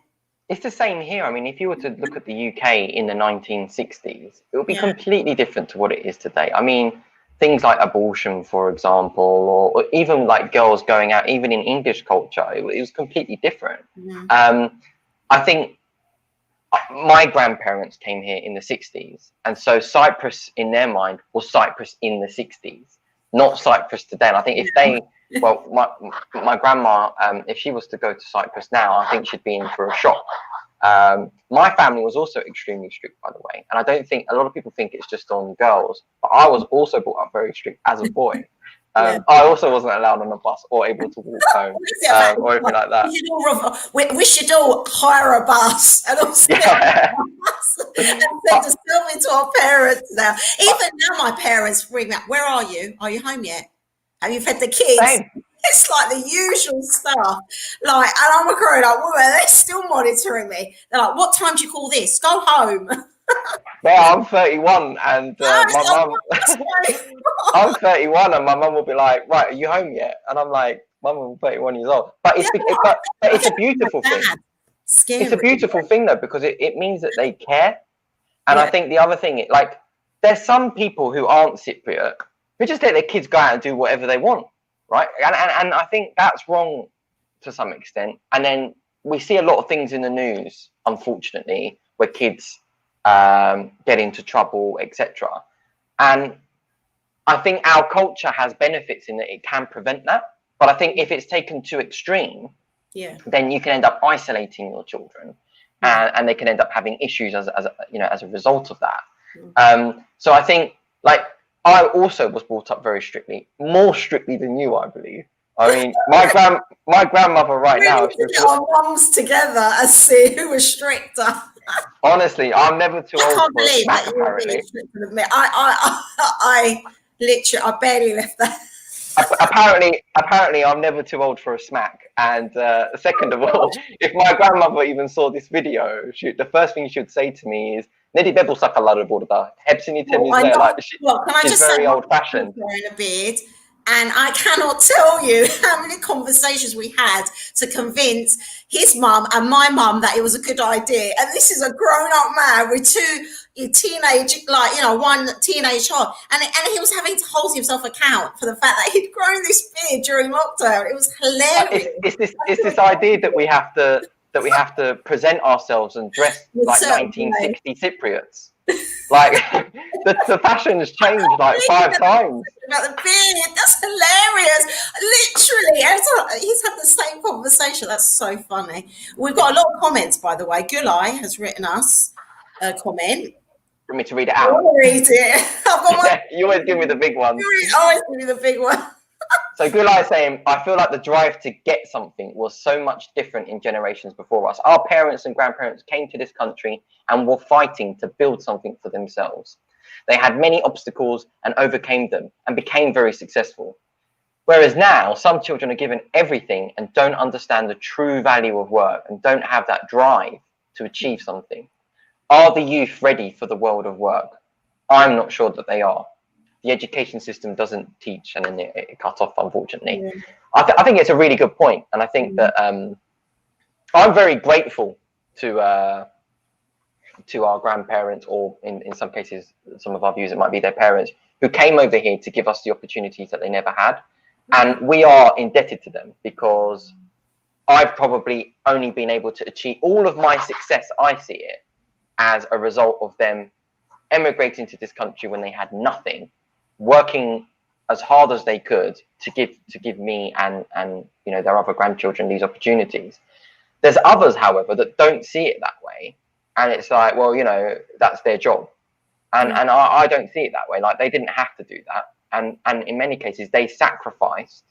It's the same here. I mean, if you were to look at the UK in the 1960s, it would be completely different to what it is today. I mean, things like abortion, for example, or even like girls going out, even in English culture, it was completely different. I think my grandparents came here in the 60s, and so Cyprus in their mind was Cyprus in the 60s, not Cyprus today. And I think if they, well, my grandma, if she was to go to Cyprus now, I think she'd be in for a shock. My family was also extremely strict, by the way, and I don't think a lot of people think it's just on girls, but I was also brought up very strict as a boy. I also wasn't allowed on a bus or able to walk home or anything like that. We should all hire a bus and also and send us to our parents now. Even now, my parents ring me up. Where are you? Are you home yet? Have you fed the kids? Same. It's like the usual stuff. Like, and I'm a grown-up woman. They're still monitoring me. They're like, "What time do you call this? Go home." Yeah, I'm 31, and my mum. I'm 31, and my mum will be like, "Right, are you home yet?" And I'm like, "Mum, I'm 31 years old." But it's but it's a beautiful thing. Scary. It's a beautiful thing though, because it means that they care. And I think the other thing, like, there's some people who aren't Cypriot who just let their kids go out and do whatever they want, right? And I think that's wrong to some extent. And then we see a lot of things in the news, unfortunately, where kids get into trouble, etc. And I think our culture has benefits in that it can prevent that. But I think if it's taken to extreme, then you can end up isolating your children, and they can end up having issues as a result of that. So I think, like, I also was brought up very strictly, more strictly than you, I believe. I mean, my grandmother right now. Our mums together and see who was stricter. Honestly, I'm never too old. I can't believe that you were being stricter than me. I literally, I barely left that. Apparently, I'm never too old for a smack. And second of all, if my grandmother even saw this video, the first thing she would say to me is, "Nedi bebel sakaları burada. Hepsini temizle." Like, she's very old-fashioned. Wearing a beard, and I cannot tell you how many conversations we had to convince his mum and my mum that it was a good idea. And this is a grown-up man with two teenage, one teenage child, and he was having to hold himself account for the fact that he'd grown this beard during lockdown. It was hilarious. It's this idea that we have to present ourselves and dress like 1960 Cypriots. Like, the fashion has changed like 5 times. About the beard, that's hilarious. Literally, he's had the same conversation. That's so funny. We've got a lot of comments, by the way. Gulai has written us a comment. For me to read it out. I want to read it. You always give me the big one. You always give me the big one. So Gulai is saying, I feel like the drive to get something was so much different in generations before us. Our parents and grandparents came to this country and were fighting to build something for themselves. They had many obstacles and overcame them and became very successful. Whereas now, some children are given everything and don't understand the true value of work and don't have that drive to achieve something. Are the youth ready for the world of work? I'm not sure that they are. The education system doesn't teach, and then it cut off, unfortunately. Yeah. I think it's a really good point, and I think that I'm very grateful to our grandparents, or in some cases, some of our views, it might be their parents, who came over here to give us the opportunities that they never had. And we are indebted to them, because I've probably only been able to achieve all of my success, I see it, as a result of them emigrating to this country when they had nothing, working as hard as they could to give me and their other grandchildren these opportunities. There's others, however, that don't see it that way, and it's like, well, that's their job, and I don't see it that way. Like, they didn't have to do that, and in many cases they sacrificed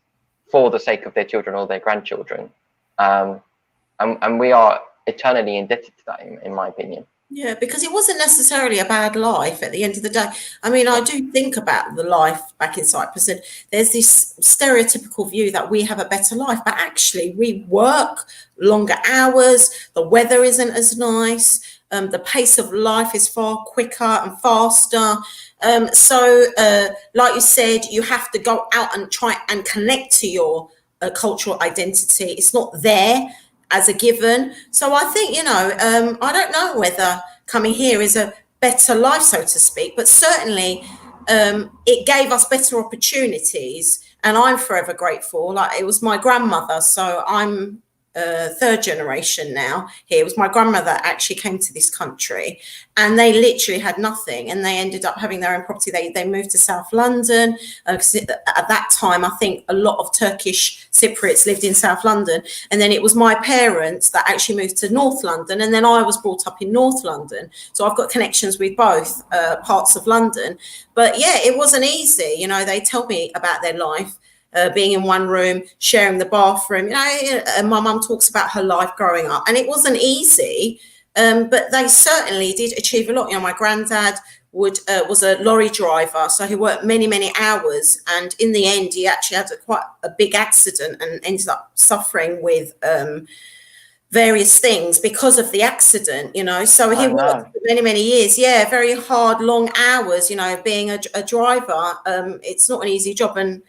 for the sake of their children or their grandchildren, and we are eternally indebted to that, in my opinion. Yeah, because it wasn't necessarily a bad life at the end of the day. I mean, I do think about the life back in Cyprus, and there's this stereotypical view that we have a better life, but actually, we work longer hours, the weather isn't as nice, the pace of life is far quicker and faster. Like you said, you have to go out and try and connect to your cultural identity. It's not there as a given. So I think, I don't know whether coming here is a better life, so to speak, but certainly it gave us better opportunities. And I'm forever grateful. Like, it was my grandmother, so I'm third generation now here. It was my grandmother that actually came to this country, and they literally had nothing, and they ended up having their own property. They moved to South London, because at that time I think a lot of Turkish Cypriots lived in South London, and then it was my parents that actually moved to North London, and then I was brought up in North London, so I've got connections with both parts of London. But yeah, it wasn't easy. They tell me about their life, being in one room, sharing the bathroom. And my mum talks about her life growing up, and it wasn't easy, but they certainly did achieve a lot. My granddad was a lorry driver, so he worked many hours, and in the end, he actually had quite a big accident and ended up suffering with various things because of the accident. So he worked for many years. Yeah, very hard, long hours. Being a driver, it's not an easy job, and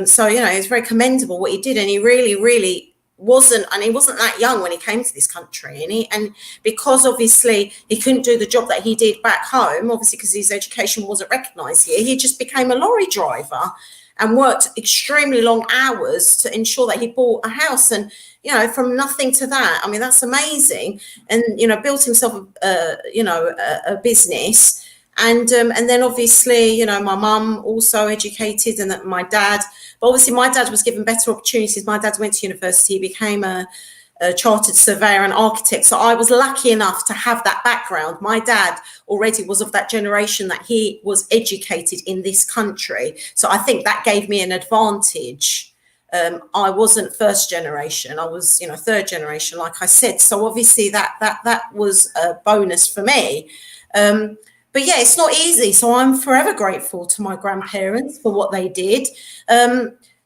so it's very commendable what he did, and he really wasn't, and he wasn't that young when he came to this country, and because obviously he couldn't do the job that he did back home, obviously because his education wasn't recognised here, he just became a lorry driver and worked extremely long hours to ensure that he bought a house, and from nothing to that. I mean, that's amazing, and built himself a business. And then obviously, my mum also educated, and that my dad. But obviously, my dad was given better opportunities. My dad went to university, became a chartered surveyor and architect. So I was lucky enough to have that background. My dad already was of that generation that he was educated in this country. So I think that gave me an advantage. I wasn't first generation. I was, third generation, like I said. So obviously that was a bonus for me. But yeah, it's not easy. So I'm forever grateful to my grandparents for what they did.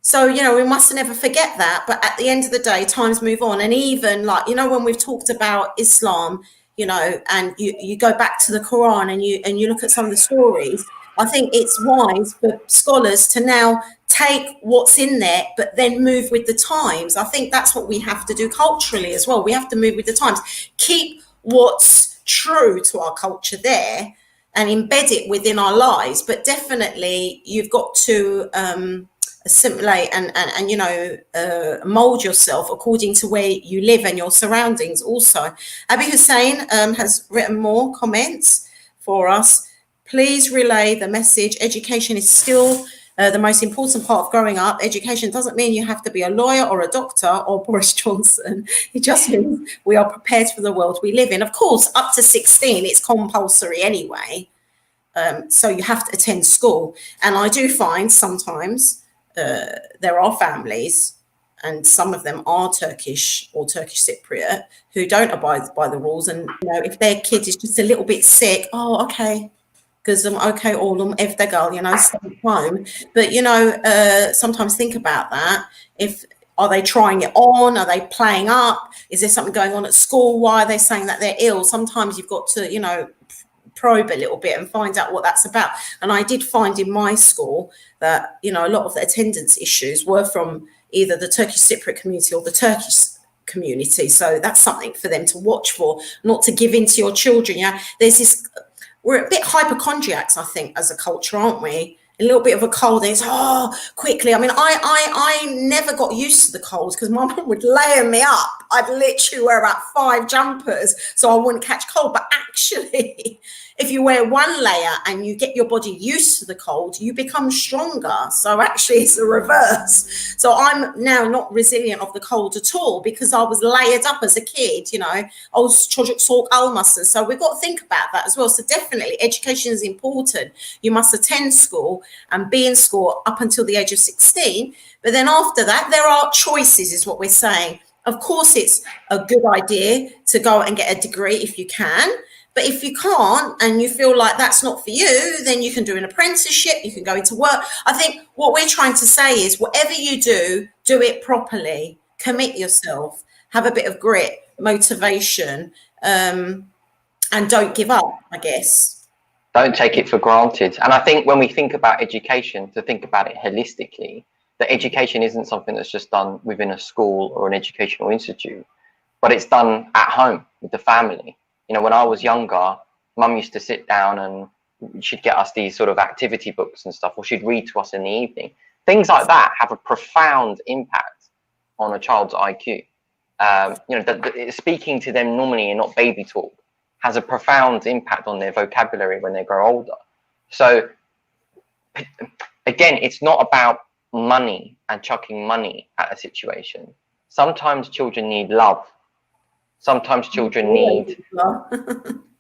So, we must never forget that. But at the end of the day, times move on. And even like, when we've talked about Islam, and you go back to the Quran and you look at some of the stories, I think it's wise for scholars to now take what's in there, but then move with the times. I think that's what we have to do culturally as well. We have to move with the times, keep what's true to our culture there and embed it within our lives. But definitely you've got to assimilate and mold yourself according to where you live and your surroundings also. Abi Hussein has written more comments for us. Please relay the message. Education is still the most important part of growing up. Education doesn't mean you have to be a lawyer or a doctor or Boris Johnson. It just means we are prepared for the world we live in. Of course, up to 16, it's compulsory anyway. So you have to attend school. And I do find sometimes there are families, and some of them are Turkish or Turkish Cypriot, who don't abide by the rules. And if their kid is just a little bit sick, okay, because I'm okay, all them if they go, stay home. But sometimes think about that. Are they trying it on? Are they playing up? Is there something going on at school? Why are they saying that they're ill? Sometimes you've got to, probe a little bit and find out what that's about. And I did find in my school that, a lot of the attendance issues were from either the Turkish Cypriot community or the Turkish community. So that's something for them to watch for, not to give in to your children. There's this, we're a bit hypochondriacs, I think, as a culture, aren't we? A little bit of a cold, and it's quickly. I mean, I never got used to the cold because my mum would layer me up. I'd literally wear about 5 jumpers so I wouldn't catch cold. But actually, if you wear one layer and you get your body used to the cold, you become stronger. So actually, it's the reverse. So I'm now not resilient of the cold at all because I was layered up as a kid. I was çocuk soğuk almasın. So we've got to think about that as well. So definitely, education is important. You must attend school and be in school up until the age of 16. But then after that, there are choices, is what we're saying. Of course, it's a good idea to go and get a degree if you can. But if you can't and you feel like that's not for you, then you can do an apprenticeship, you can go into work. I think what we're trying to say is whatever you do it properly, commit yourself, have a bit of grit, motivation, and don't give up, I guess. Don't take it for granted. And I think when we think about education, to think about it holistically, that education isn't something that's just done within a school or an educational institute, but it's done at home with the family. You know, when I was younger, mum used to sit down and she'd get us these sort of activity books and stuff, or she'd read to us in the evening. Things like that have a profound impact on a child's IQ. You know, speaking to them normally and not baby talk has a profound impact on their vocabulary when they grow older. So again, it's not about money and chucking money at a situation. Sometimes children need love. Sometimes children need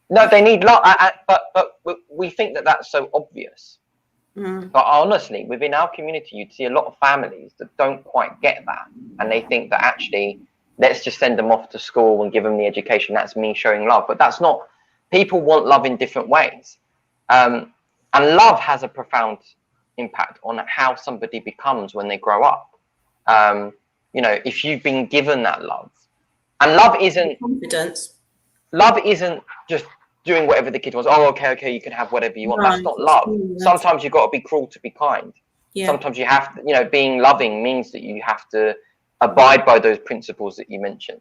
no, they need love, but we think that that's so obvious. But honestly, within our community, you'd see a lot of families that don't quite get that, and they think that actually, let's just send them off to school and give them the education. That's me showing love, but that's not. People want love in different ways, and love has a profound impact on how somebody becomes when they grow up. You know, if you've been given that love. And love isn't confidence. Love isn't just doing whatever the kid wants. Oh, okay, you can have whatever you want. Right. That's not love. Sometimes you've got to be cruel to be kind. Yeah. Sometimes you have to, you know, being loving means that you have to abide by those principles that you mentioned,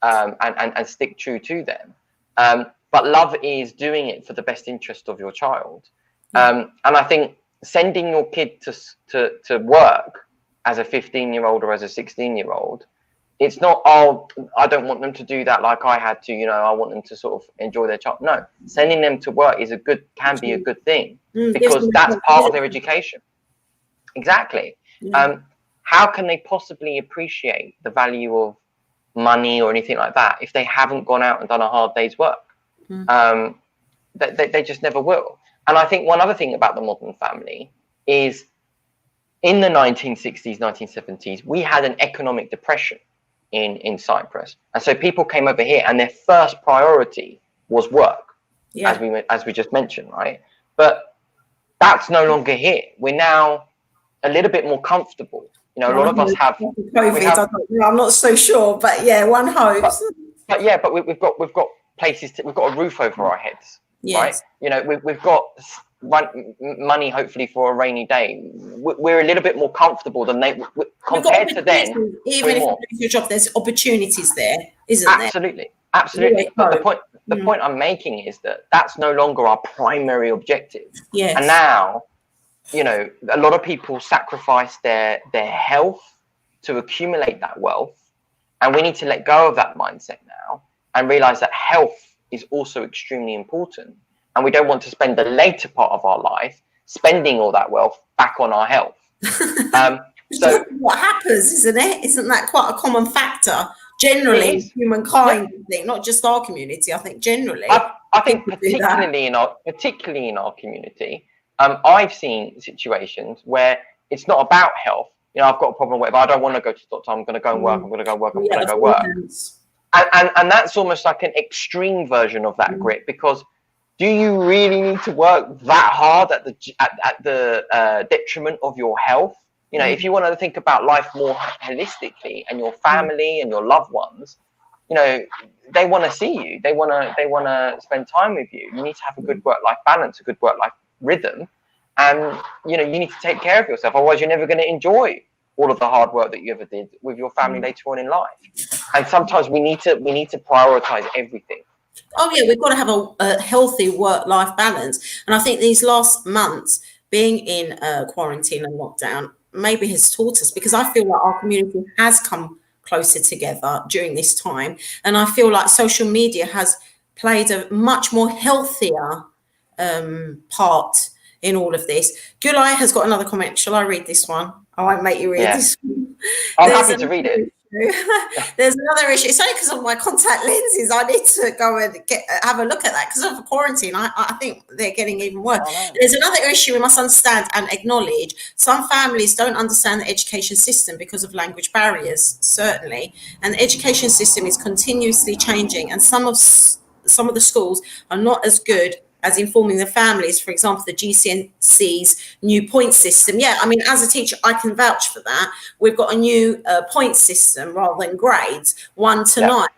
and stick true to them. But love is doing it for the best interest of your child. And I think sending your kid to work as a 15-year-old or as a 16-year-old, it's not, oh, I don't want them to do that like I had to, you know, I want them to sort of enjoy their child. No, sending them to work can be a good thing, because that's part of their education. Exactly. How can they possibly appreciate the value of money or anything like that if they haven't gone out and done a hard day's work? They just never will. And I think one other thing about the modern family is in the 1960s, 1970s, we had an economic depression in Cyprus, and so people came over here and their first priority was work, as we just mentioned, right? But that's no longer here. We're now a little bit more comfortable. You know, a lot of us have COVID. I'm not so sure, but yeah, one hopes. But we've got places. We've got a roof over our heads, right? You know, we've got money hopefully for a rainy day. We're a little bit more comfortable than they compared to then. Even if you lose your job, there's opportunities there, isn't there? Absolutely. But the point I'm making is that that's no longer our primary objective. Yes. And now, you know, a lot of people sacrifice their health to accumulate that wealth, and we need to let go of that mindset now and realize that health is also extremely important. And we don't want to spend the later part of our life spending all that wealth back on our health. So what happens, isn't it? Isn't that quite a common factor generally in humankind? I think, not just our community. I think generally. I think particularly in our community, I've seen situations where it's not about health. You know, I've got a problem with it, but I don't want to go to the doctor. I'm going to go and work. I'm going to go work. I'm going to go work. And that's almost like an extreme version of that grit, because do you really need to work that hard at the detriment of your health? You know, if you want to think about life more holistically and your family and your loved ones, you know, they want to see you. They want to spend time with you. You need to have a good work-life balance, a good work-life rhythm, and you know, you need to take care of yourself. Otherwise, you're never going to enjoy all of the hard work that you ever did with your family later on in life. And sometimes we need to prioritize everything. Oh yeah, we've got to have a healthy work-life balance. And I think these last months being in quarantine and lockdown maybe has taught us, because I feel like our community has come closer together during this time. And I feel like social media has played a much more healthier part in all of this. Gulai has got another comment. Shall I read this one? I won't make you read this one. I'm happy to read it. There's another issue. It's only because of my contact lenses. I need to go and have a look at that because of quarantine. I think they're getting even worse. There's another issue we must understand and acknowledge. Some families don't understand the education system because of language barriers, certainly. And the education system is continuously changing. And some some of the schools are not as good as informing the families. For example, the GCSE's new point system. Yeah, I mean, as a teacher, I can vouch for that. We've got a new point system rather than grades, 1 to 9.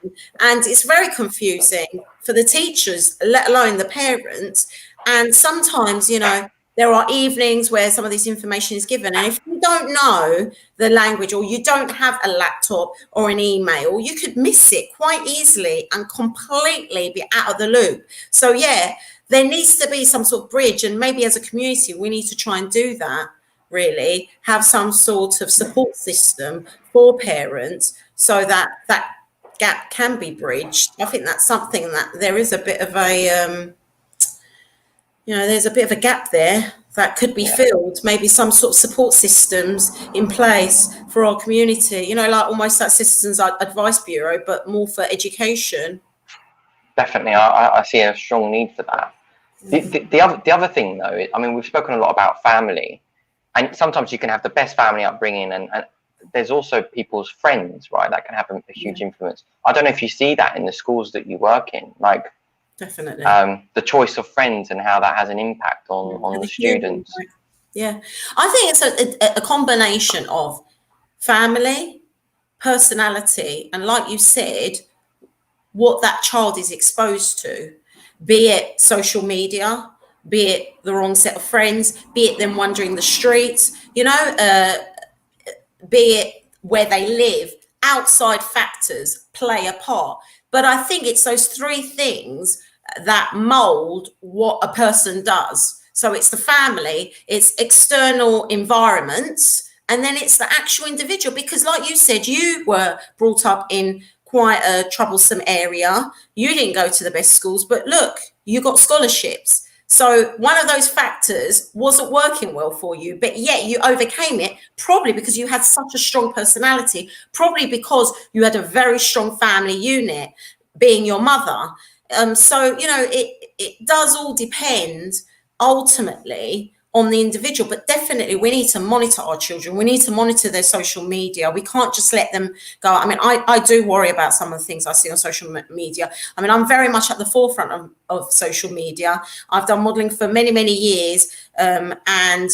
And it's very confusing for the teachers, let alone the parents. And sometimes, you know, there are evenings where some of this information is given. And if you don't know the language, or you don't have a laptop or an email, you could miss it quite easily and completely be out of the loop. So, yeah, there needs to be some sort of bridge. And maybe as a community, we need to try and do that, really, have some sort of support system for parents so that that gap can be bridged. I think that's something that there is a bit of a... there's a bit of a gap there that could be filled, maybe some sort of support systems in place for our community, like almost like Citizens Advice Bureau, but more for education. Definitely, I see a strong need for that. The other thing, though, I mean, we've spoken a lot about family, and sometimes you can have the best family upbringing, and there's also people's friends, right, that can have a huge influence. I don't know if you see that in the schools that you work in, like, definitely, the choice of friends and how that has an impact on the students. Yeah, I think it's a combination of family, personality, and, like you said, what that child is exposed to, be it social media, be it the wrong set of friends, be it them wandering the streets, be it where they live. Outside factors play a part. But I think it's those three things that mold what a person does. So it's the family, it's external environments, and then it's the actual individual. Because like you said, you were brought up in quite a troublesome area. You didn't go to the best schools, but look, you got scholarships. So one of those factors wasn't working well for you, but yet you overcame it, probably because you had such a strong personality, probably because you had a very strong family unit, being your mother. So, it does all depend ultimately on the individual, but definitely we need to monitor our children. We need to monitor their social media. We can't just let them go. I mean, I do worry about some of the things I see on social media. I mean, I'm very much at the forefront of social media. I've done modeling for many, many years, and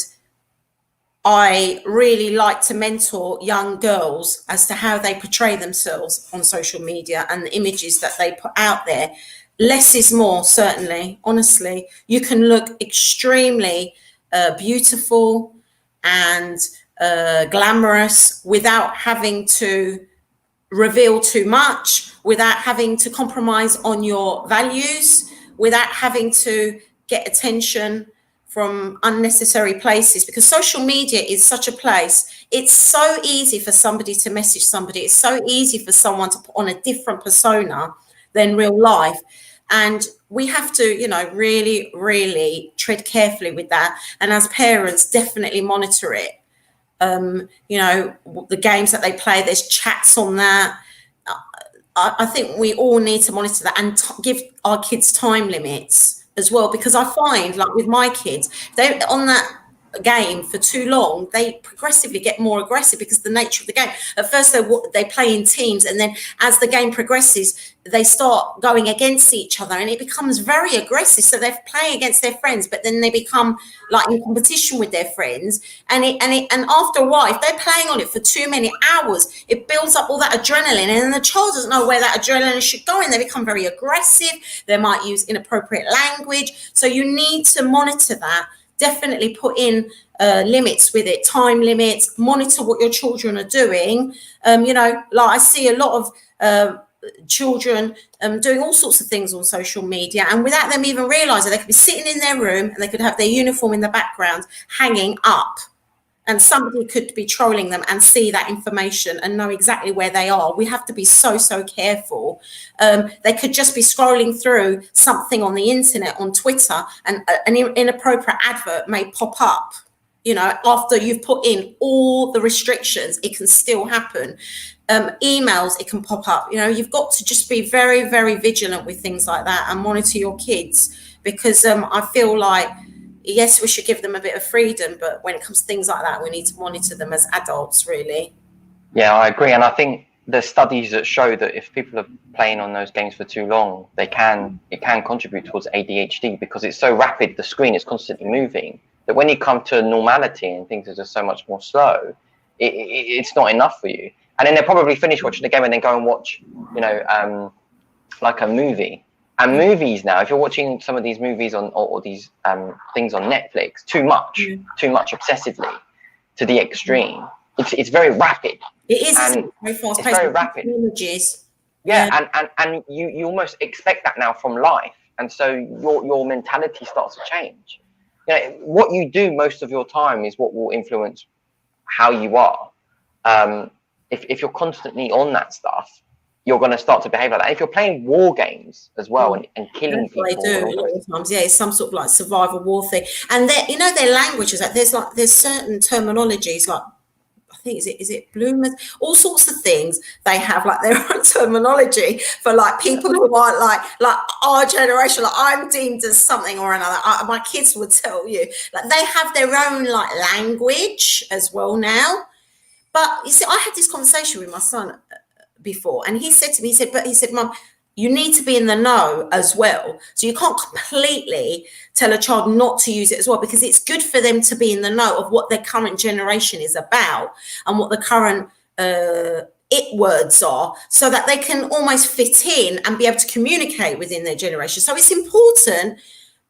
I really like to mentor young girls as to how they portray themselves on social media and the images that they put out there. Less is more, certainly, honestly. You can look extremely beautiful and glamorous without having to reveal too much, without having to compromise on your values, without having to get attention from unnecessary places, because social media is such a place. It's so easy for somebody to message somebody. It's so easy for someone to put on a different persona than real life. And we have to, really, really tread carefully with that. And as parents, definitely monitor it. The games that they play, there's chats on that. I think we all need to monitor that and give our kids time limits as well, because I find, like with my kids, they're on that game for too long, they progressively get more aggressive because the nature of the game. At first they play in teams, and then as the game progresses, they start going against each other, and it becomes very aggressive. So they're playing against their friends, but then they become like in competition with their friends, and after a while, if they're playing on it for too many hours, it builds up all that adrenaline, and then the child doesn't know where that adrenaline should go, and they become very aggressive. They might use inappropriate language. So you need to monitor that. Definitely put in limits with it, time limits, monitor what your children are doing. Like I see a lot of children doing all sorts of things on social media, and without them even realizing, they could be sitting in their room and they could have their uniform in the background hanging up, and somebody could be trolling them and see that information and know exactly where they are. We have to be so careful. They could just be scrolling through something on the internet, on Twitter, and an inappropriate advert may pop up. After you've put in all the restrictions, it can still happen. Emails, it can pop up. You've got to just be very, very vigilant with things like that and monitor your kids, because I feel like, yes, we should give them a bit of freedom, but when it comes to things like that, we need to monitor them as adults, really. Yeah, I agree. And I think there's studies that show that if people are playing on those games for too long, it can contribute towards ADHD, because it's so rapid, the screen is constantly moving, that when you come to normality and things are just so much more slow, it's not enough for you. And then they'll probably finish watching the game and then go and watch, you know, like a movie. And movies now, if you're watching some of these movies on or these things on Netflix, too much obsessively, to the extreme, it's very rapid. It is very fast paced. It's very rapid. Images. Yeah, and you almost expect that now from life, and so your mentality starts to change. You know, what you do most of your time is what will influence how you are. If you're constantly on that stuff, you're going to start to behave like that. If you're playing war games as well and killing people, they do a lot of times. Yeah, it's some sort of like survival war thing. And you know, their language is like there's certain terminologies, like I think is it bloomers, all sorts of things. They have like their own terminology for like people who are like our generation. Like I'm deemed as something or another. My kids would tell you, like they have their own like language as well now. But you see, I had this conversation with my son before, and he said to me, he said, Mum, you need to be in the know as well. So you can't completely tell a child not to use it as well, because it's good for them to be in the know of what their current generation is about and what the current it words are, so that they can almost fit in and be able to communicate within their generation. So it's important,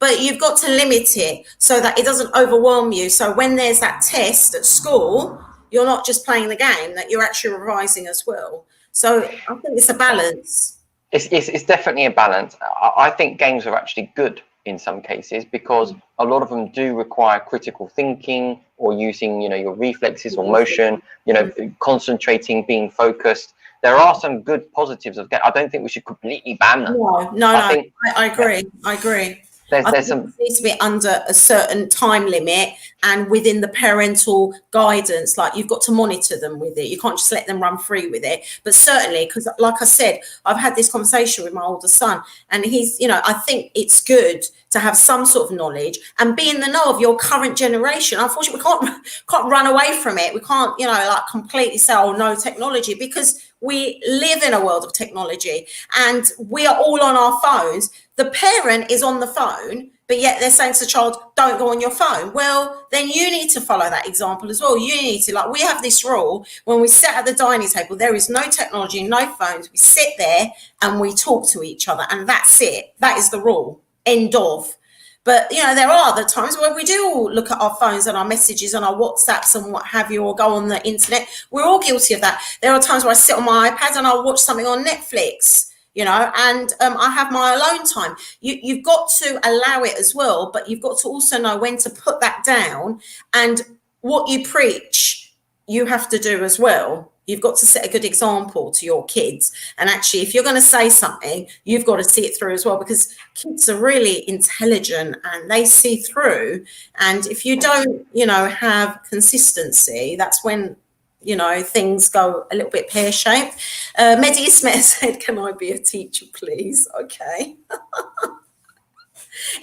but you've got to limit it so that it doesn't overwhelm you. So when there's that test at school, you're not just playing the game, that you're actually revising as well. So I think it's a balance. It's definitely a balance. I think games are actually good in some cases, because a lot of them do require critical thinking or using, you know, your reflexes or motion, you know, concentrating, being focused. There are some good positives of games. I don't think we should completely ban them. I agree. I agree. There's some it needs to be under a certain time limit and within the parental guidance. Like you've got to monitor them with it. You can't just let them run free with it. But certainly, because like I said, I've had this conversation with my older son, and he's, you know, I think it's good to have some sort of knowledge and be in the know of your current generation. Unfortunately, we can't run away from it. We can't, you know, like completely say, oh, no technology, because we live in a world of technology and we are all on our phones. The parent is on the phone, but yet they're saying to the child, don't go on your phone. Well, then you need to follow that example as well. You need to, like, we have this rule when we sit at the dining table, there is no technology, no phones. We sit there and we talk to each other, and that's it. That is the rule. End of. But, you know, there are other times where we do all look at our phones and our messages and our WhatsApps and what have you, or go on the internet. We're all guilty of that. There are times where I sit on my iPad and I'll watch something on Netflix, you know, and I have my alone time. You've got to allow it as well, but you've got to also know when to put that down, and what you preach, you have to do as well. You've got to set a good example to your kids. And actually, if you're going to say something, you've got to see it through as well, because kids are really intelligent and they see through. And if you don't, you know, have consistency, that's when, you know, things go a little bit pear-shaped. Mehdi Ismet said, can I be a teacher, please? Okay.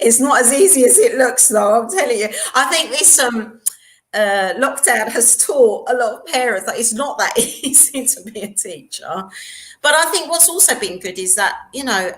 It's not as easy as it looks, though, I'm telling you. I think this lockdown has taught a lot of parents that it's not that easy to be a teacher. But I think what's also been good is that, you know,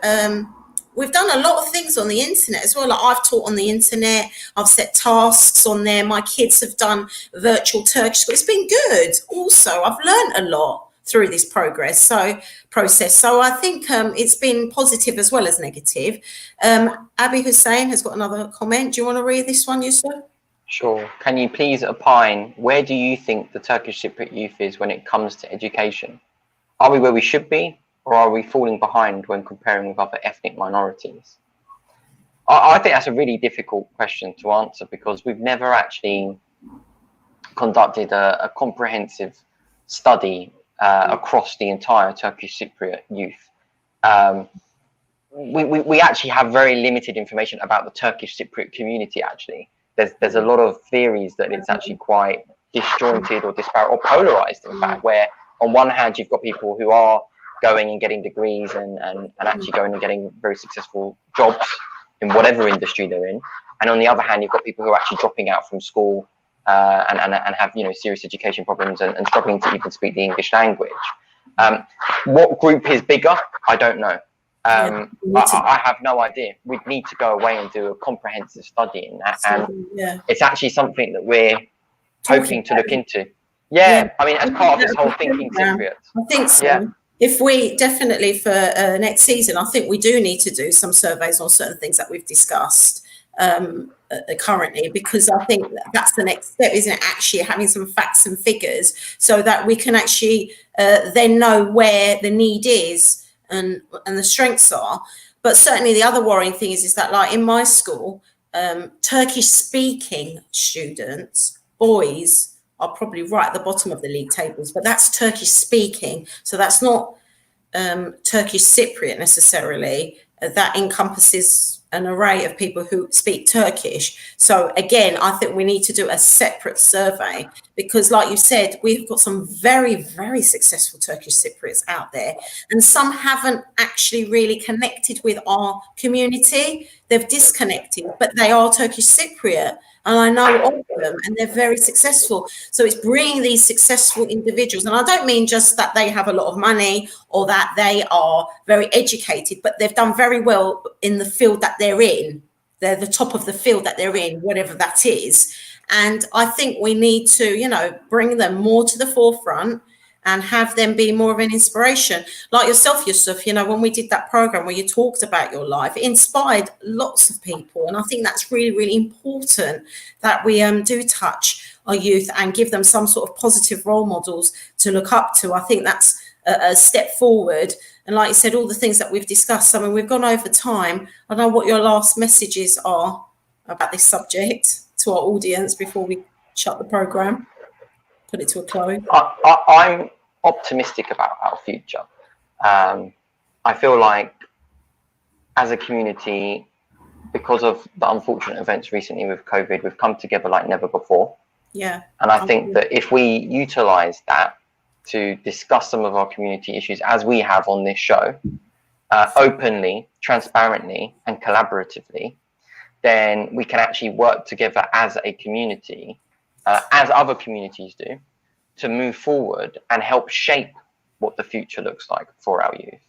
we've done a lot of things on the internet as well. Like I've taught on the internet, I've set tasks on there. My kids have done virtual Turkish school. It's been good. Also, I've learned a lot through this process. So I think it's been positive as well as negative. Abby Hussein has got another comment. Do you want to read this one, Yusuf? Sure. Can you please opine, where do you think the Turkish Cypriot youth is when it comes to education? Are we where we should be, or are we falling behind when comparing with other ethnic minorities? I think that's a really difficult question to answer, because we've never actually conducted a comprehensive study across the entire Turkish Cypriot youth. We actually have very limited information about the Turkish Cypriot community, actually. There's a lot of theories that it's actually quite disjointed or disparate or polarized, in fact, where on one hand you've got people who are going and getting degrees and actually going and getting very successful jobs in whatever industry they're in, and on the other hand you've got people who are actually dropping out from school and have, you know, serious education problems and struggling to even speak the English language. What group is bigger? I don't know. Yeah, I have no idea. We'd need to go away and do a comprehensive study in that, and yeah, it's actually something that we're hoping to look into. Yeah, Yeah, I mean, as part of this whole Thinking Cypriots. I think so. Yeah. If we definitely for next season, I think we do need to do some surveys on certain things that we've discussed currently, because I think that's the next step, isn't it? Actually having some facts and figures so that we can actually then know where the need is and the strengths are. But certainly the other worrying thing is that, like in my school, Turkish speaking students, boys, are probably right at the bottom of the league tables, but that's Turkish speaking. So that's not Turkish Cypriot necessarily. That encompasses an array of people who speak Turkish. So again, I think we need to do a separate survey, because like you said, we've got some very, very successful Turkish Cypriots out there, and some haven't actually really connected with our community. They've disconnected, but they are Turkish Cypriot. And I know of them, and they're very successful. So it's bringing these successful individuals. And I don't mean just that they have a lot of money or that they are very educated, but they've done very well in the field that they're in. They're the top of the field that they're in, whatever that is. And I think we need to, bring them more to the forefront and have them be more of an inspiration. Like yourself, Yusuf, when we did that program where you talked about your life, it inspired lots of people. And I think that's really, really important that we do touch our youth and give them some sort of positive role models to look up to. I think that's a step forward. And like you said, all the things that we've discussed, I mean, we've gone over time. I don't know what your last messages are about this subject to our audience before we shut the program. Put it to a close. I'm optimistic about our future. I feel like as a community, because of the unfortunate events recently with COVID, we've come together like never before. Yeah. And I think that if we utilize that to discuss some of our community issues, as we have on this show, openly, transparently, and collaboratively, then we can actually work together as a community, as other communities do, to move forward and help shape what the future looks like for our youth,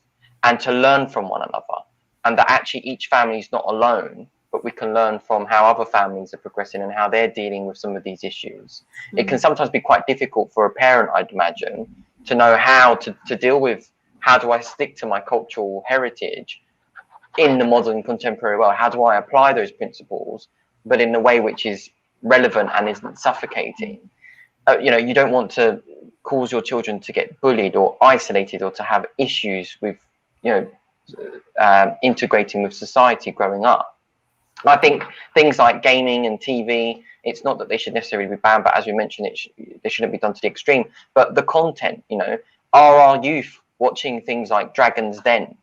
and to learn from one another. And that actually each family is not alone, but we can learn from how other families are progressing and how they're dealing with some of these issues. Mm-hmm. It can sometimes be quite difficult for a parent, I'd imagine, to know how to deal with, how do I stick to my cultural heritage in the modern contemporary world? How do I apply those principles, but in a way which is relevant and isn't suffocating? You don't want to cause your children to get bullied or isolated or to have issues with, integrating with society growing up. And I think things like gaming and TV, it's not that they should necessarily be banned, but as we mentioned, they shouldn't be done to the extreme. But the content, are our youth watching things like Dragon's Den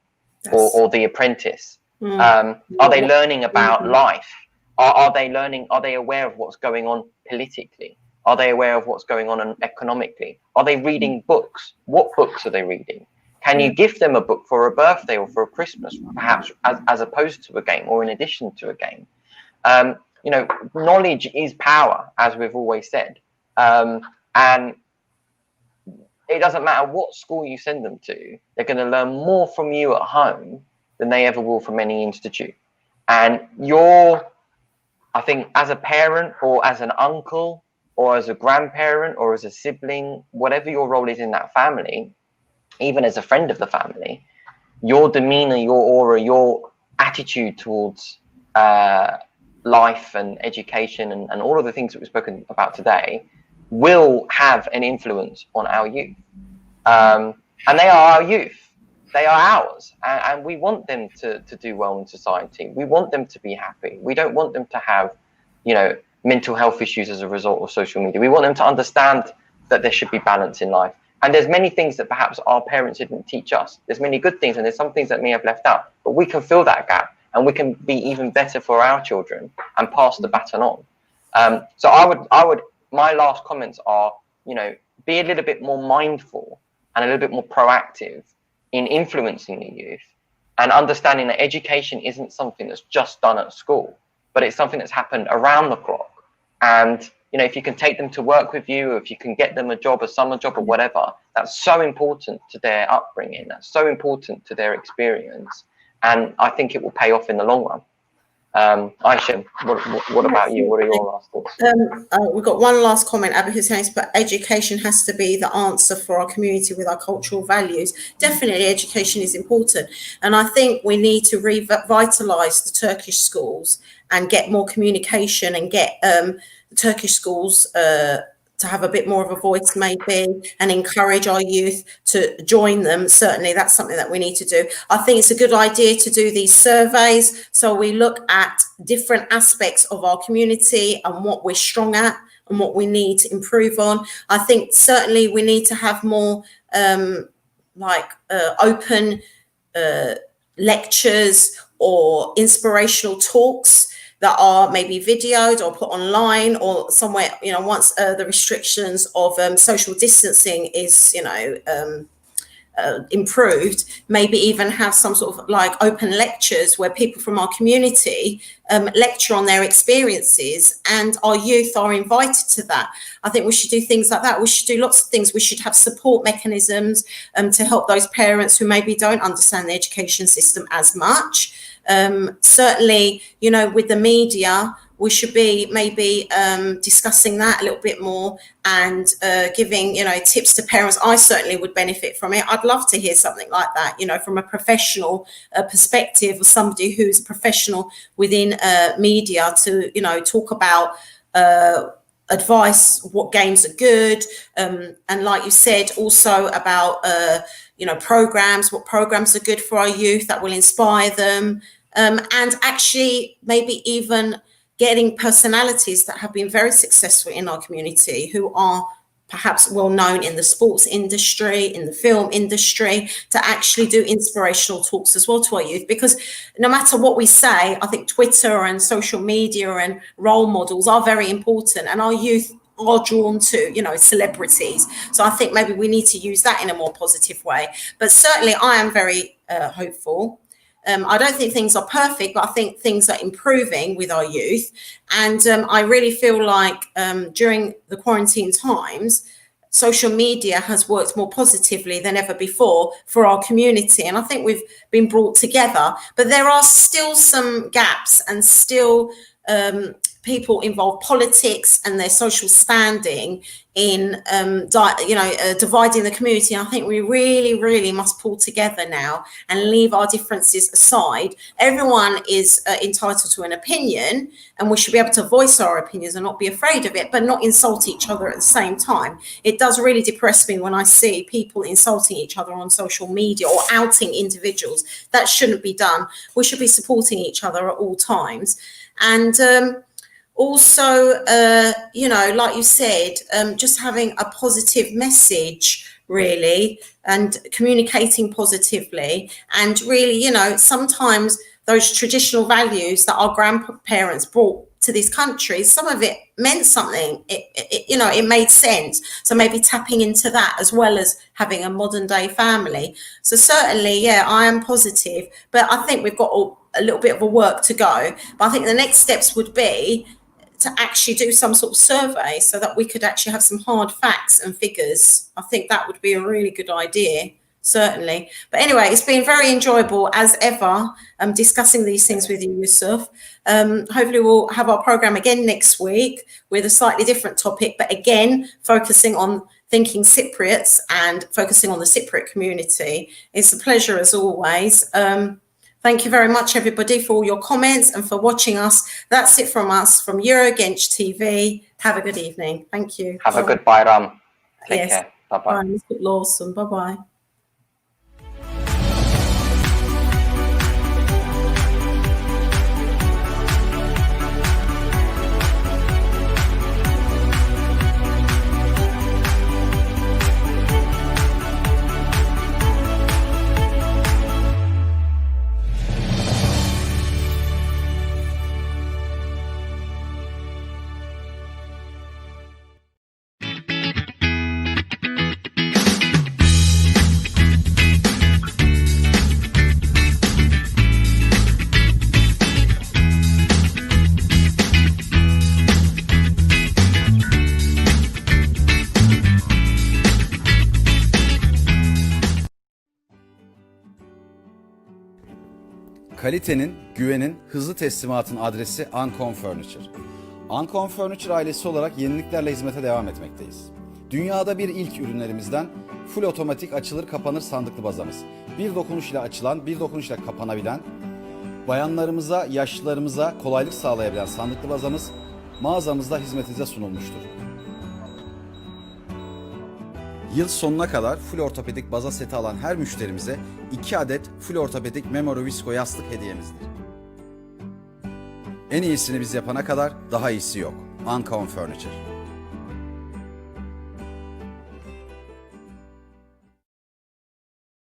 or The Apprentice? Are they learning about life? Are they learning? Are they aware of what's going on politically? Are they aware of what's going on economically? Are they reading books? What books are they reading? Can you gift them a book for a birthday or for a Christmas, perhaps as opposed to a game or in addition to a game? Knowledge is power, as we've always said. And it doesn't matter what school you send them to, they're going to learn more from you at home than they ever will from any institute. And I think as a parent or as an uncle or as a grandparent or as a sibling, whatever your role is in that family, even as a friend of the family, your demeanor, your aura, your attitude towards life and education and all of the things that we've spoken about today will have an influence on our youth. And they are our youth. They are ours. And we want them to do well in society. We want them to be happy. We don't want them to have, mental health issues as a result of social media. We want them to understand that there should be balance in life. And there's many things that perhaps our parents didn't teach us. There's many good things and there's some things that may have left out, but we can fill that gap and we can be even better for our children and pass the baton on. So I would, my last comments are, be a little bit more mindful and a little bit more proactive in influencing the youth and understanding that education isn't something that's just done at school, but it's something that's happened around the clock. And if you can take them to work with you, or if you can get them a job, a summer job or whatever, That's so important to their upbringing. That's so important to their experience. And I think it will pay off in the long run. Aysen, what about you? What are your last thoughts? We've got one last comment, Abby, who's saying, but education has to be the answer for our community with our cultural values. Definitely education is important. And I think we need to revitalise the Turkish schools and get more communication and get the Turkish schools to have a bit more of a voice maybe, and encourage our youth to join them. Certainly that's something that we need to do. I think it's a good idea to do these surveys, so we look at different aspects of our community and what we're strong at and what we need to improve on. I think certainly we need to have more open lectures or inspirational talks that are maybe videoed or put online or somewhere, once the restrictions of social distancing is, improved, maybe even have some sort of like open lectures where people from our community lecture on their experiences, and our youth are invited to that. I think we should do things like that. We should do lots of things. We should have support mechanisms to help those parents who maybe don't understand the education system as much. Certainly, with the media, we should be maybe discussing that a little bit more and giving, tips to parents. I certainly would benefit from it. I'd love to hear something like that, from a professional perspective, or somebody who's a professional within media to, talk about advice, what games are good. And like you said, also about, programs, what programs are good for our youth that will inspire them. And actually maybe even getting personalities that have been very successful in our community, who are perhaps well known in the sports industry, in the film industry, to actually do inspirational talks as well to our youth. Because no matter what we say, I think Twitter and social media and role models are very important, and our youth are drawn to, celebrities. So I think maybe we need to use that in a more positive way. But certainly I am very hopeful. I don't think things are perfect, but I think things are improving with our youth. And I really feel like during the quarantine times, social media has worked more positively than ever before for our community. And I think we've been brought together. But there are still some gaps, and still people involve politics and their social standing in dividing the community. And I think we really, really must pull together now and leave our differences aside. Everyone is entitled to an opinion, and we should be able to voice our opinions and not be afraid of it, but not insult each other at the same time. It does really depress me when I see people insulting each other on social media or outing individuals. That shouldn't be done. We should be supporting each other at all times. And also, like you said, just having a positive message, really, and communicating positively. And really, sometimes those traditional values that our grandparents brought to these countries, some of it meant something. It made sense. So maybe tapping into that as well as having a modern day family. So certainly, yeah, I am positive, but I think we've got a little bit of a work to go. But I think the next steps would be to actually do some sort of survey so that we could actually have some hard facts and figures. I think that would be a really good idea, certainly. But anyway, it's been very enjoyable as ever, discussing these things with you, Yusuf. Hopefully we'll have our program again next week with a slightly different topic, but again, focusing on thinking Cypriots and focusing on the Cypriot community. It's a pleasure as always. Thank you very much, everybody, for all your comments and for watching us. That's it from us, from Eurogenç TV. Have a good evening. Thank you. Have a good Bayram. Take care. Bye-bye. Bye, Mr. Lawson. Bye-bye. Kalitenin, güvenin, hızlı teslimatın adresi Ancon Furniture. Ancon Furniture ailesi olarak yeniliklerle hizmete devam etmekteyiz. Dünyada bir ilk ürünlerimizden full otomatik açılır kapanır sandıklı bazamız. Bir dokunuşla açılan, bir dokunuşla kapanabilen, bayanlarımıza, yaşlılarımıza kolaylık sağlayabilen sandıklı bazamız mağazamızda hizmetinize sunulmuştur. Yıl sonuna kadar full ortopedik baza seti alan her müşterimize 2 adet full ortopedik Memoro Visco yastık hediyemizdir. En iyisini biz yapana kadar daha iyisi yok. Ancon Furniture.